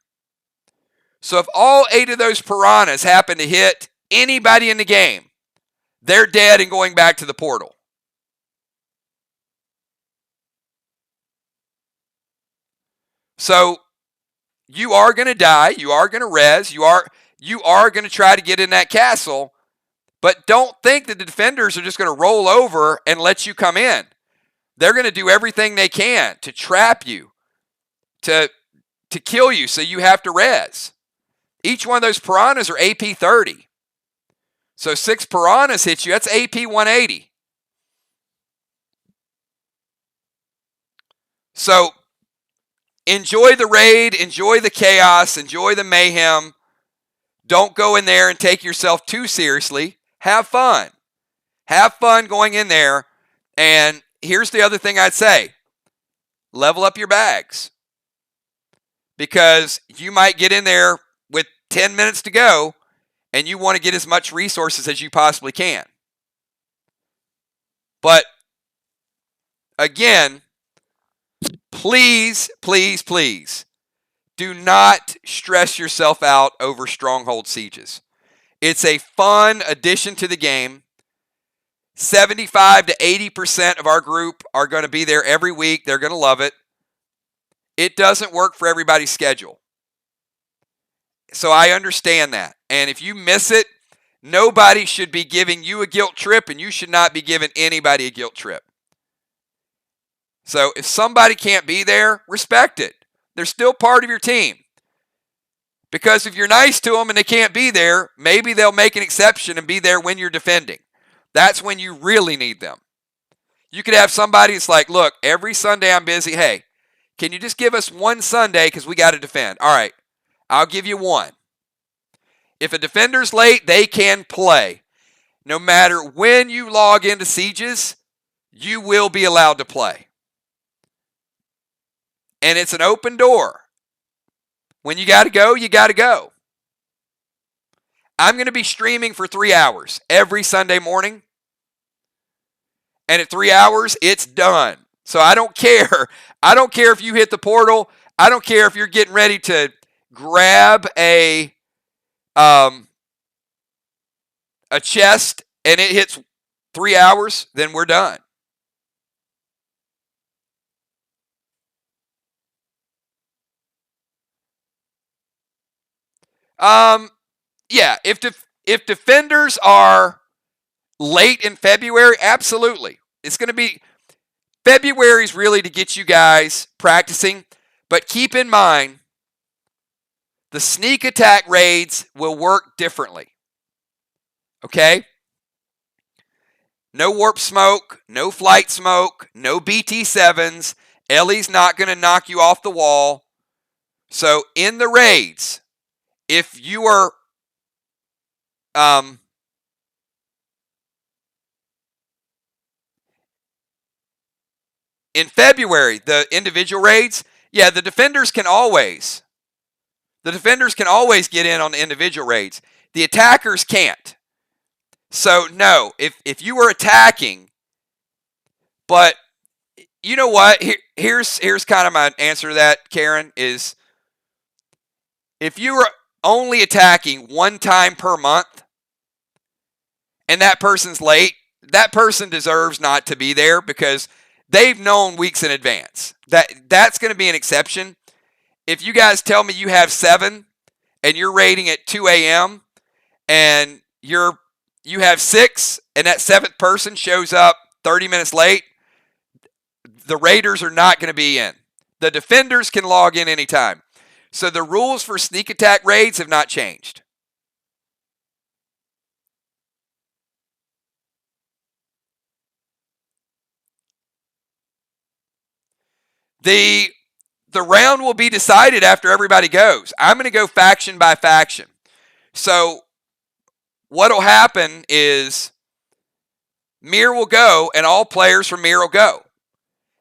So if all 8 of those piranhas happen to hit anybody in the game, they're dead and going back to the portal. So you are going to die. You are going to res. You are going to try to get in that castle. But don't think that the defenders are just going to roll over and let you come in. They're going to do everything they can to trap you, to kill you, so you have to res. Each one of those piranhas are AP 30. So 6 piranhas hit you. That's AP 180. So enjoy the raid, enjoy the chaos, enjoy the mayhem. Don't go in there and take yourself too seriously. Have fun. Have fun going in there. And here's the other thing I'd say. Level up your bags. Because you might get in there with 10 minutes to go and you want to get as much resources as you possibly can. But again, please, please, please do not stress yourself out over Stronghold sieges. It's a fun addition to the game. 75 to 80% of our group are going to be there every week. They're going to love it. It doesn't work for everybody's schedule. So I understand that. And if you miss it, nobody should be giving you a guilt trip, and you should not be giving anybody a guilt trip. So if somebody can't be there, respect it. They're still part of your team. Because if you're nice to them and they can't be there, maybe they'll make an exception and be there when you're defending. That's when you really need them. You could have somebody that's like, look, every Sunday I'm busy. Hey, can you just give us one Sunday because we got to defend? All right, I'll give you one. If a defender's late, they can play. No matter when you log into sieges, you will be allowed to play. And it's an open door. When you got to go, you got to go. I'm going to be streaming for 3 hours every Sunday morning. And at 3 hours, it's done. So I don't care. I don't care if you hit the portal. I don't care if you're getting ready to grab a chest and it hits 3 hours, then we're done. Yeah, if defenders are late in February, absolutely. It's going to be February's really to get you guys practicing, but keep in mind the sneak attack raids will work differently. Okay? No warp smoke, no flight smoke, no BT7s. Ellie's not going to knock you off the wall. So in the raids, if you are in February, the individual raids, yeah, the defenders can always get in on the individual raids. The attackers can't. So no, if you were attacking, but you know what? Here's kind of my answer to that, Karen, is if you were only attacking one time per month and that person's late, that person deserves not to be there because they've known weeks in advance. That's going to be an exception. If you guys tell me you have 7 and you're raiding at 2 a.m. and you have 6 and that 7th person shows up 30 minutes late, the raiders are not going to be in. The defenders can log in anytime. So the rules for sneak attack raids have not changed. The round will be decided after everybody goes. I'm going to go faction by faction. So what will happen is Mir will go and all players from Mir will go.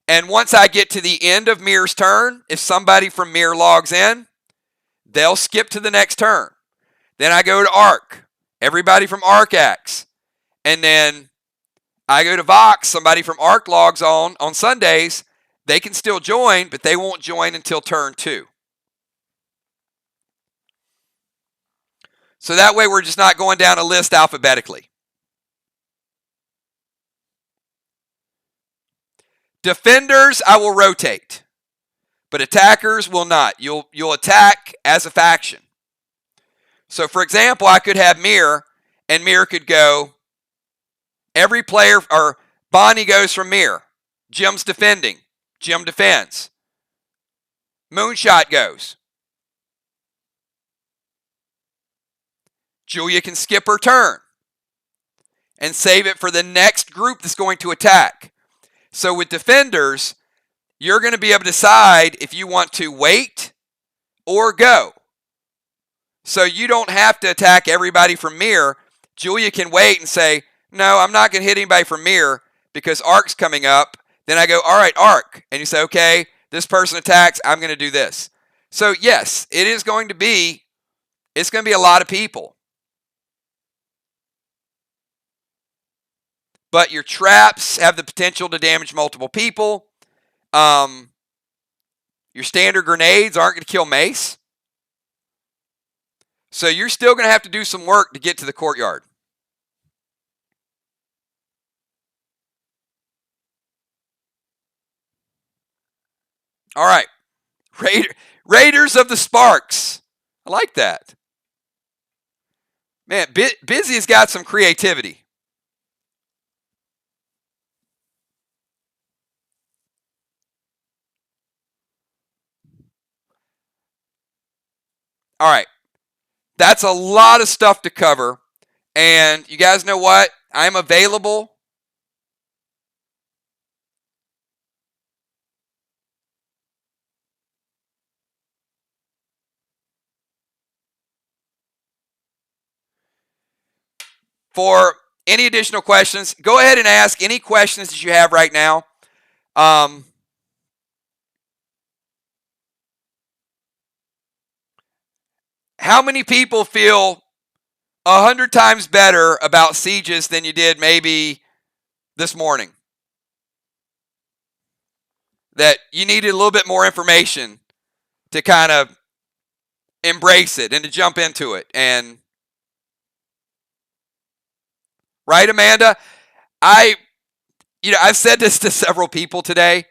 And once I get to the end of Mir's turn, if somebody from Mir logs in, they'll skip to the next turn. Then I go to Arc. Everybody from Arc acts. And then I go to Vox. Somebody from Arc logs on Sundays. They can still join, but they won't join until turn 2. So that way we're just not going down a list alphabetically. Defenders, I will rotate. But attackers will not. You'll attack as a faction. So for example, I could have Mir, and Mir could go, every player, or Bonnie goes from Mir. Jim's defending. Jim defends. Moonshot goes. Julia can skip her turn. and save it for the next group that's going to attack. So with defenders, you're going to be able to decide if you want to wait or go. So you don't have to attack everybody from mirror. Julia can wait and say, no, I'm not going to hit anybody from mirror because arc's coming up. Then I go, all right, arc. And you say, okay, this person attacks, I'm going to do this. So yes, it's going to be a lot of people. But your traps have the potential to damage multiple people. Your standard grenades aren't going to kill mace. So you're still going to have to do some work to get to the courtyard. All right. Raiders of the Sparks. I like that. Man, Busy has got some creativity. All right. That's a lot of stuff to cover. And you guys know what? I'm available. For any additional questions, go ahead and ask any questions that you have right now. How many people feel 100 times better about sieges than you did maybe this morning? That you needed a little bit more information to kind of embrace it and to jump into it. And right, Amanda? I've said this to several people today.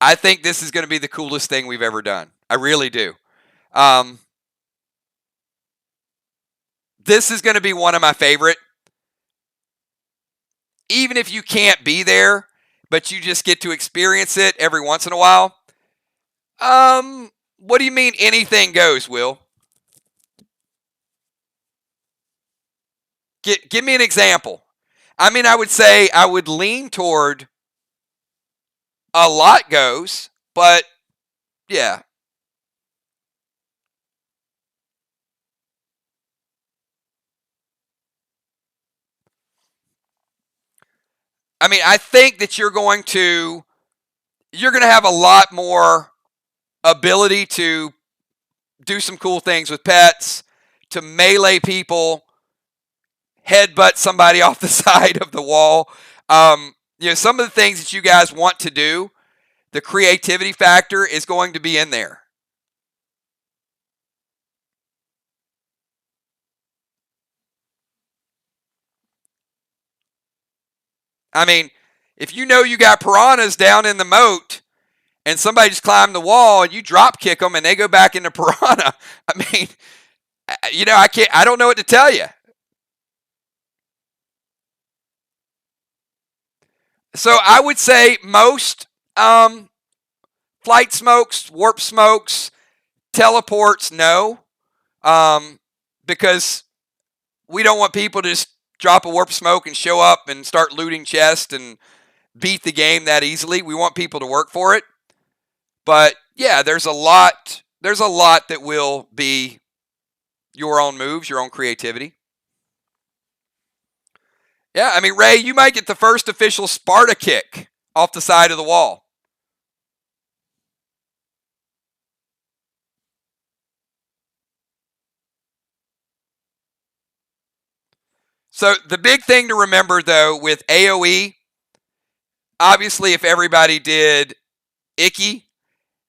I think this is going to be the coolest thing we've ever done. I really do. This is going to be one of my favorite. Even if you can't be there, but you just get to experience it every once in a while. What do you mean anything goes, Will? Give me an example. I mean, I would say I would lean toward a lot goes, but yeah. I mean, I think that you're going to have a lot more ability to do some cool things with pets, to melee people, headbutt somebody off the side of the wall. Some of the things that you guys want to do, the creativity factor is going to be in there. I mean, if you know you got piranhas down in the moat and somebody just climbed the wall and you drop kick them and they go back into piranha, I mean, I don't know what to tell you. So I would say most flight smokes, warp smokes, teleports, no. Because we don't want people to just drop a warp smoke and show up and start looting chests and beat the game that easily. We want people to work for it. But yeah, there's a lot that will be your own moves, your own creativity. Yeah, I mean, Ray, you might get the first official Sparta kick off the side of the wall. So the big thing to remember, though, with AoE, obviously if everybody did Icky,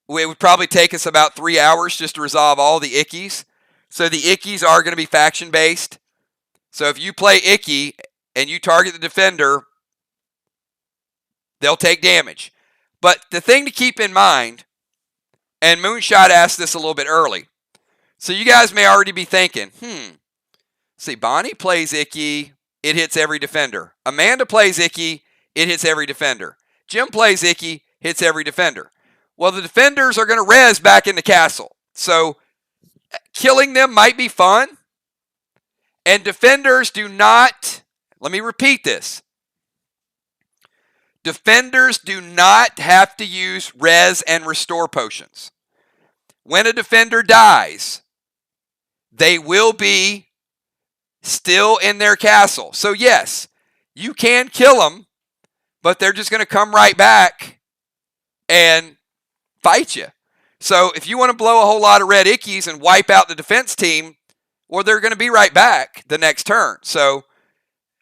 it would probably take us about 3 hours just to resolve all the Ickies. So the Ickies are going to be faction-based. So if you play Icky and you target the defender, they'll take damage. But the thing to keep in mind, and Moonshot asked this a little bit early, so you guys may already be thinking, see, Bonnie plays Icky, it hits every defender. Amanda plays Icky, it hits every defender. Jim plays Icky, hits every defender. Well, the defenders are going to res back in the castle. So killing them might be fun. And defenders do not Let me repeat this. Defenders do not have to use res and restore potions. When a defender dies, they will be still in their castle. So yes, you can kill them, but they're just going to come right back and fight you. So if you want to blow a whole lot of red ickies and wipe out the defense team, well, they're going to be right back the next turn. So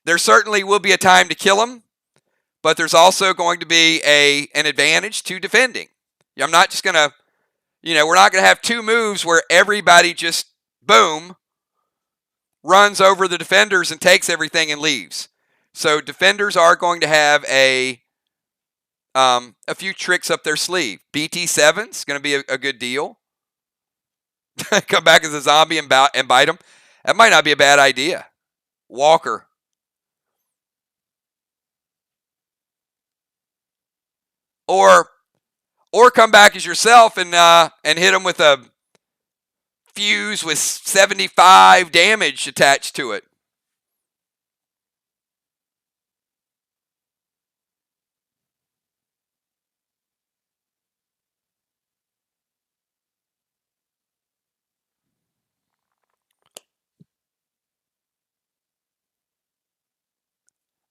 there certainly will be a time to kill them, but there's also going to be an advantage to defending. I'm not just going to, we're not going to have two moves where everybody just, boom, runs over the defenders and takes everything and leaves. So defenders are going to have a few tricks up their sleeve. BT7's going to be a good deal. Come back as a zombie and bite them. That might not be a bad idea. Walker. Or come back as yourself and hit them with a fuse with 75 damage attached to it.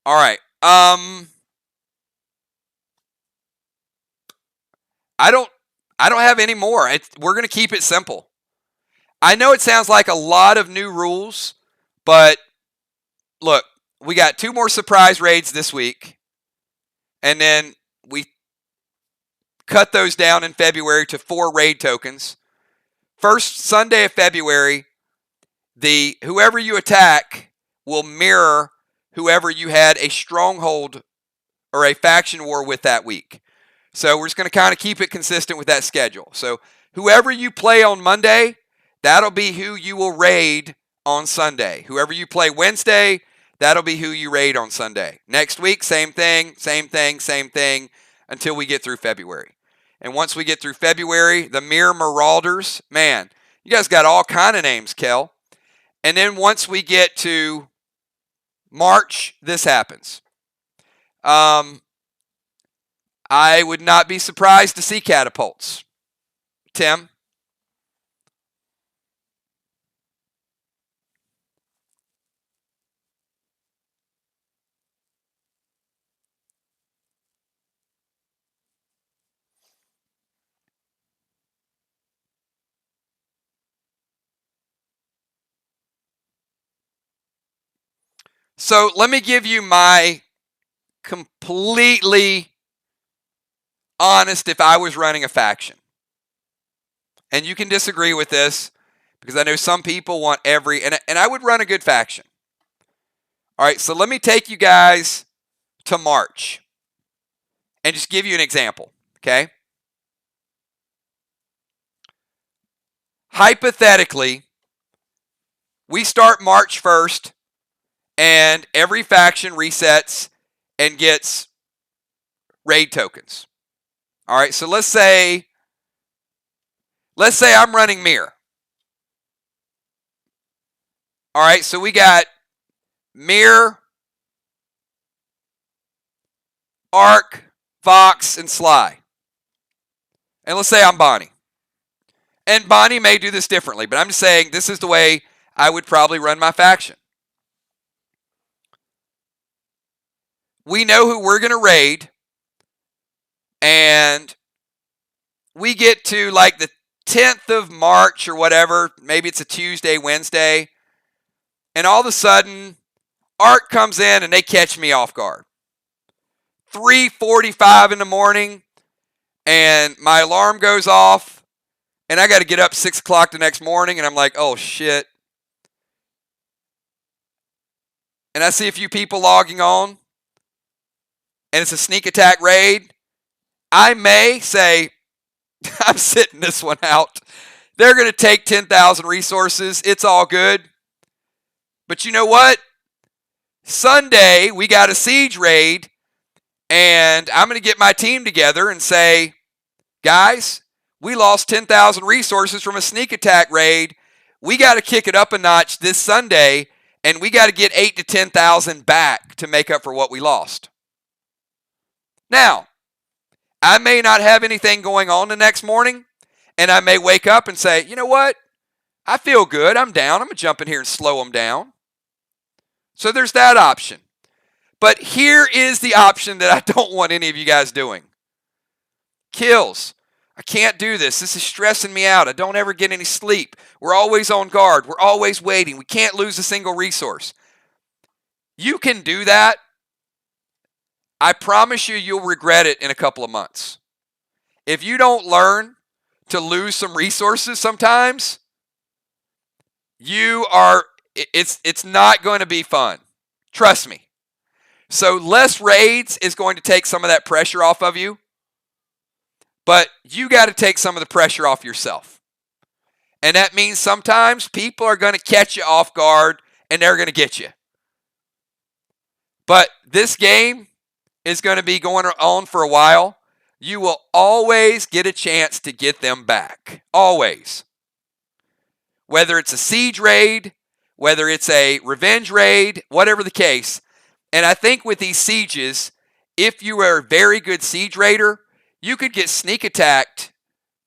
All right. I don't have any more. We're going to keep it simple. I know it sounds like a lot of new rules, but look, we got 2 more surprise raids this week, and then we cut those down in February to 4 raid tokens. First Sunday of February, whoever you attack will mirror whoever you had a stronghold or a faction war with that week. So we're just going to kind of keep it consistent with that schedule. So whoever you play on Monday, that'll be who you will raid on Sunday. Whoever you play Wednesday, that'll be who you raid on Sunday. Next week, same thing, until we get through February. And once we get through February, the Mirror Marauders, man, you guys got all kind of names, Kel. And then once we get to March, this happens. I would not be surprised to see catapults. Tim? So let me give you my completely honest if I was running a faction. And you can disagree with this because I know some people want and I would run a good faction. All right, so let me take you guys to March and just give you an example, okay? Hypothetically, we start March 1st and every faction resets and gets raid tokens. All right, so let's say I'm running Mirror. All right, so we got Mirror, Arc, Fox, and Sly. And let's say I'm Bonnie. And Bonnie may do this differently, but I'm just saying this is the way I would probably run my faction. We know who we're going to raid, and we get to like the 10th of March or whatever, maybe it's a Tuesday, Wednesday, and all of a sudden, Arc comes in and they catch me off guard. 3:45 in the morning, and my alarm goes off, and I got to get up 6 o'clock the next morning, and I'm like, oh shit. And I see a few people logging on, and it's a sneak attack raid. I may say, I'm sitting this one out. They're going to take 10,000 resources. It's all good. But you know what? Sunday, we got a siege raid, and I'm going to get my team together and say, guys, we lost 10,000 resources from a sneak attack raid. We got to kick it up a notch this Sunday, And we got to get 8 to 10,000 back to make up for what we lost. Now, I may not have anything going on the next morning, and I may wake up and say, you know what? I feel good. I'm down. I'm going to jump in here and slow them down. So there's that option. But here is the option that I don't want any of you guys doing. Kills. I can't do this. This is stressing me out. I don't ever get any sleep. We're always on guard. We're always waiting. We can't lose a single resource. You can do that. I promise you, you'll regret it in a couple of months. If you don't learn to lose some resources sometimes, it's not going to be fun. Trust me. So less raids is going to take some of that pressure off of you. But you got to take some of the pressure off yourself. And that means sometimes people are going to catch you off guard and they're going to get you. But this game is going to be going on for a while. You will always get a chance to get them back. Always. Whether it's a siege raid, whether it's a revenge raid, whatever the case. And I think with these sieges, if you are a very good siege raider, you could get sneak attacked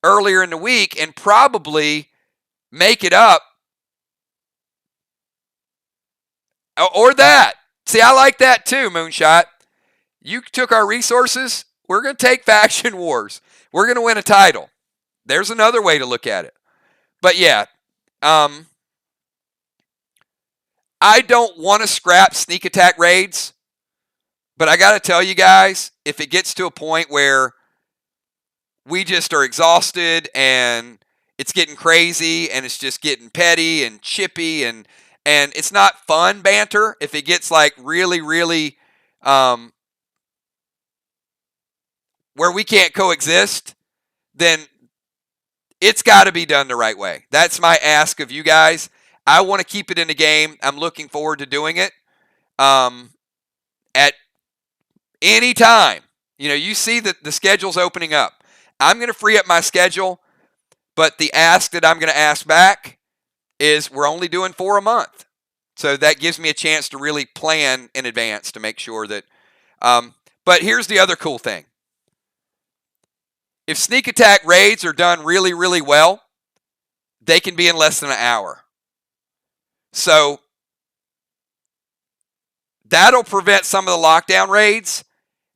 earlier in the week and probably make it up. Or that. See, I like that too, Moonshot. You took our resources. We're going to take faction wars. We're going to win a title. There's another way to look at it. But yeah, I don't want to scrap sneak attack raids. But I got to tell you guys, if it gets to a point where we just are exhausted and it's getting crazy and it's just getting petty and chippy and it's not fun banter, if it gets like really, really where we can't coexist, then it's got to be done the right way. That's my ask of you guys. I want to keep it in the game. I'm looking forward to doing it at any time. You know, you see that the schedule's opening up. I'm going to free up my schedule, but the ask that I'm going to ask back is we're only doing 4 a month. So that gives me a chance to really plan in advance to make sure that. But here's the other cool thing. If sneak attack raids are done really, really well, they can be in less than an hour. So that'll prevent some of the lockdown raids.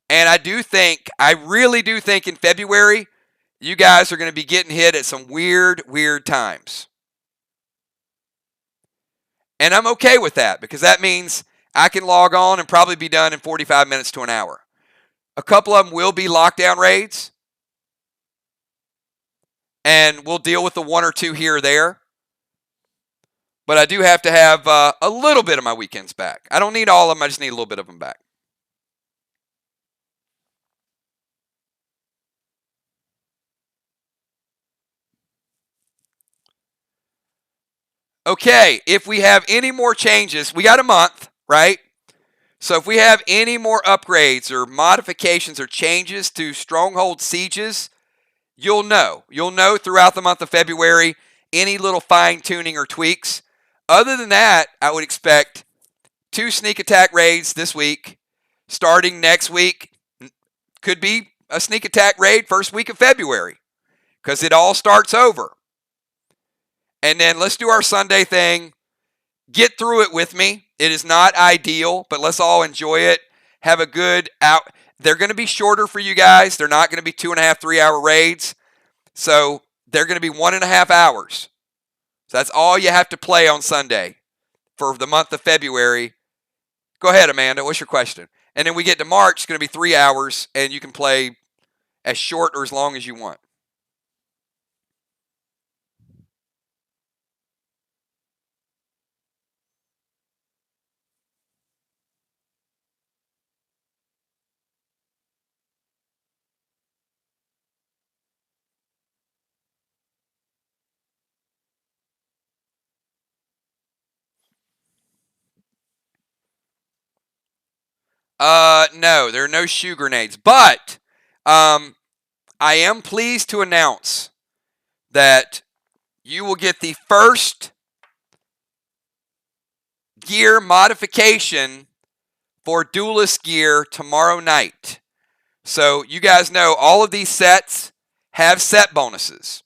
And I really do think in February, you guys are going to be getting hit at some weird, weird times. And I'm okay with that because that means I can log on and probably be done in 45 minutes to an hour. A couple of them will be lockdown raids. And we'll deal with the 1 or 2 here or there. But I do have to have a little bit of my weekends back. I don't need all of them. I just need a little bit of them back. Okay, if we have any more changes, we got a month, right? So if we have any more upgrades or modifications or changes to Stronghold sieges, you'll know. You'll know throughout the month of February any little fine-tuning or tweaks. Other than that, I would expect 2 sneak attack raids this week. Starting next week, could be a sneak attack raid first week of February because it all starts over. And then let's do our Sunday thing. Get through it with me. It is not ideal, but let's all enjoy it. Have a good out. They're going to be shorter for you guys. They're not going to be 2.5, 3-hour raids. So they're going to be 1.5 hours. So that's all you have to play on Sunday for the month of February. Go ahead, Amanda. What's your question? And then we get to March. It's going to be 3 hours, and you can play as short or as long as you want. No, there are no shoe grenades. But I am pleased to announce that you will get the first gear modification for Duelist gear tomorrow night. So you guys know all of these sets have set bonuses.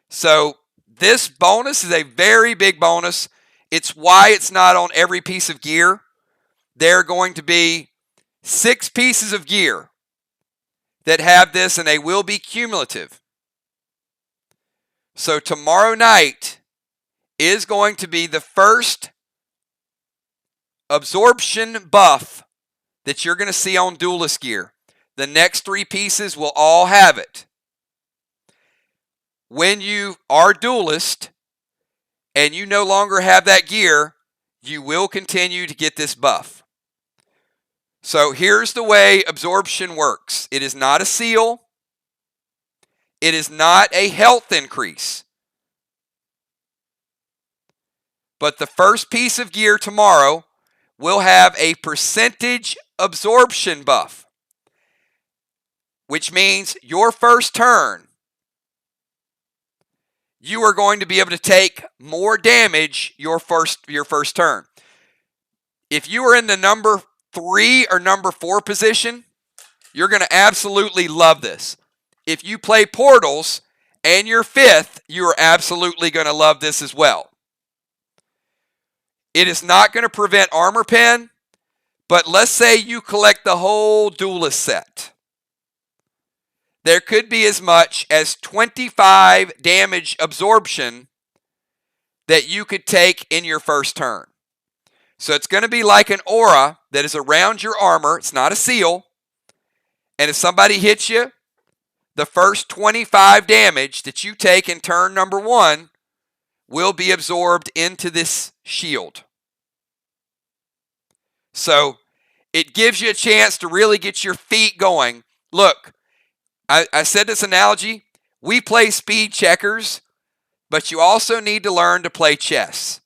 So this bonus is a very big bonus. It's why it's not on every piece of gear. There are going to be 6 pieces of gear that have this, and they will be cumulative. So tomorrow night is going to be the first absorption buff that you're going to see on Duelist gear. The next 3 pieces will all have it. When you are Duelist and you no longer have that gear, you will continue to get this buff. So here's the way absorption works. It is not a seal. It is not a health increase. But the first piece of gear tomorrow will have a percentage absorption buff, which means your first turn, you are going to be able to take more damage your first turn. If you are in the number 3 or number 4 position, you're going to absolutely love this. If you play Portals and you're 5th, you are absolutely going to love this as well. It is not going to prevent armor pen, but let's say you collect the whole Duelist set. There could be as much as 25 damage absorption that you could take in your first turn. So it's going to be like an aura that is around your armor. It's not a seal. And if somebody hits you, the first 25 damage that you take in turn number 1 will be absorbed into this shield. So it gives you a chance to really get your feet going. Look, I said this analogy. We play speed checkers, but you also need to learn to play chess.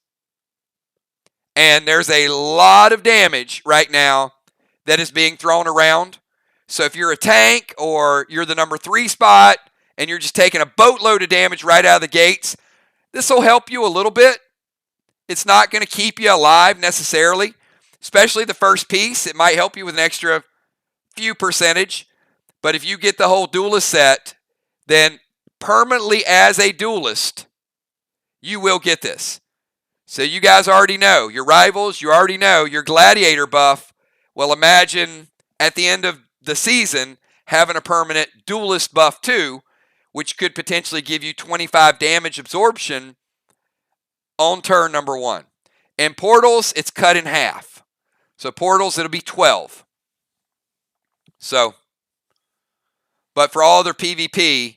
And there's a lot of damage right now that is being thrown around. So if you're a tank or you're the number 3 spot and you're just taking a boatload of damage right out of the gates, this will help you a little bit. It's not going to keep you alive necessarily, especially the first piece. It might help you with an extra few percentage. But if you get the whole Duelist set, then permanently as a Duelist, you will get this. So you guys already know your rivals, you already know your Gladiator buff. Well, imagine at the end of the season having a permanent Duelist buff too, which could potentially give you 25 damage absorption on turn number 1. In Portals, it's cut in half. So Portals, it'll be 12. So, but for all other PvP,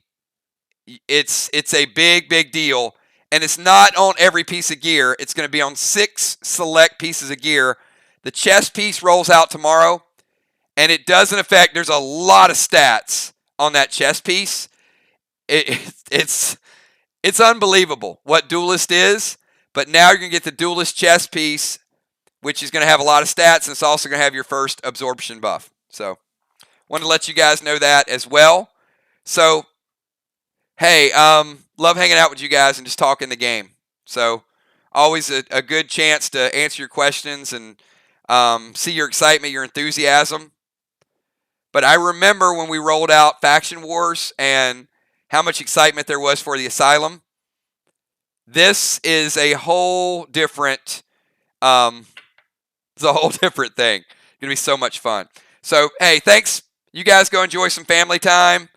it's a big, big deal. And it's not on every piece of gear. It's going to be on 6 select pieces of gear. The chest piece rolls out tomorrow. And it doesn't affect, there's a lot of stats on that chest piece. It's unbelievable what Duelist is. But now you're going to get the Duelist chest piece, which is going to have a lot of stats. And it's also going to have your first absorption buff. So, wanted to let you guys know that as well. So, hey, love hanging out with you guys and just talking the game. So, always a good chance to answer your questions and see your excitement, your enthusiasm. But I remember when we rolled out Faction Wars and how much excitement there was for the Asylum. This is a whole different, it's a whole different thing. It's going to be so much fun. So, hey, thanks. You guys go enjoy some family time.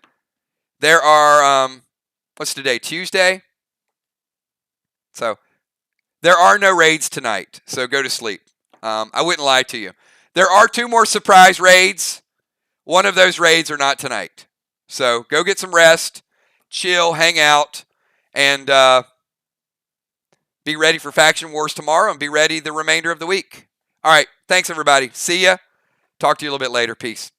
There are, what's today? Tuesday? So, there are no raids tonight. So, go to sleep. I wouldn't lie to you. There are 2 more surprise raids. One of those raids are not tonight. So, go get some rest, chill, hang out, and be ready for Faction Wars tomorrow and be ready the remainder of the week. All right. Thanks, everybody. See ya. Talk to you a little bit later. Peace.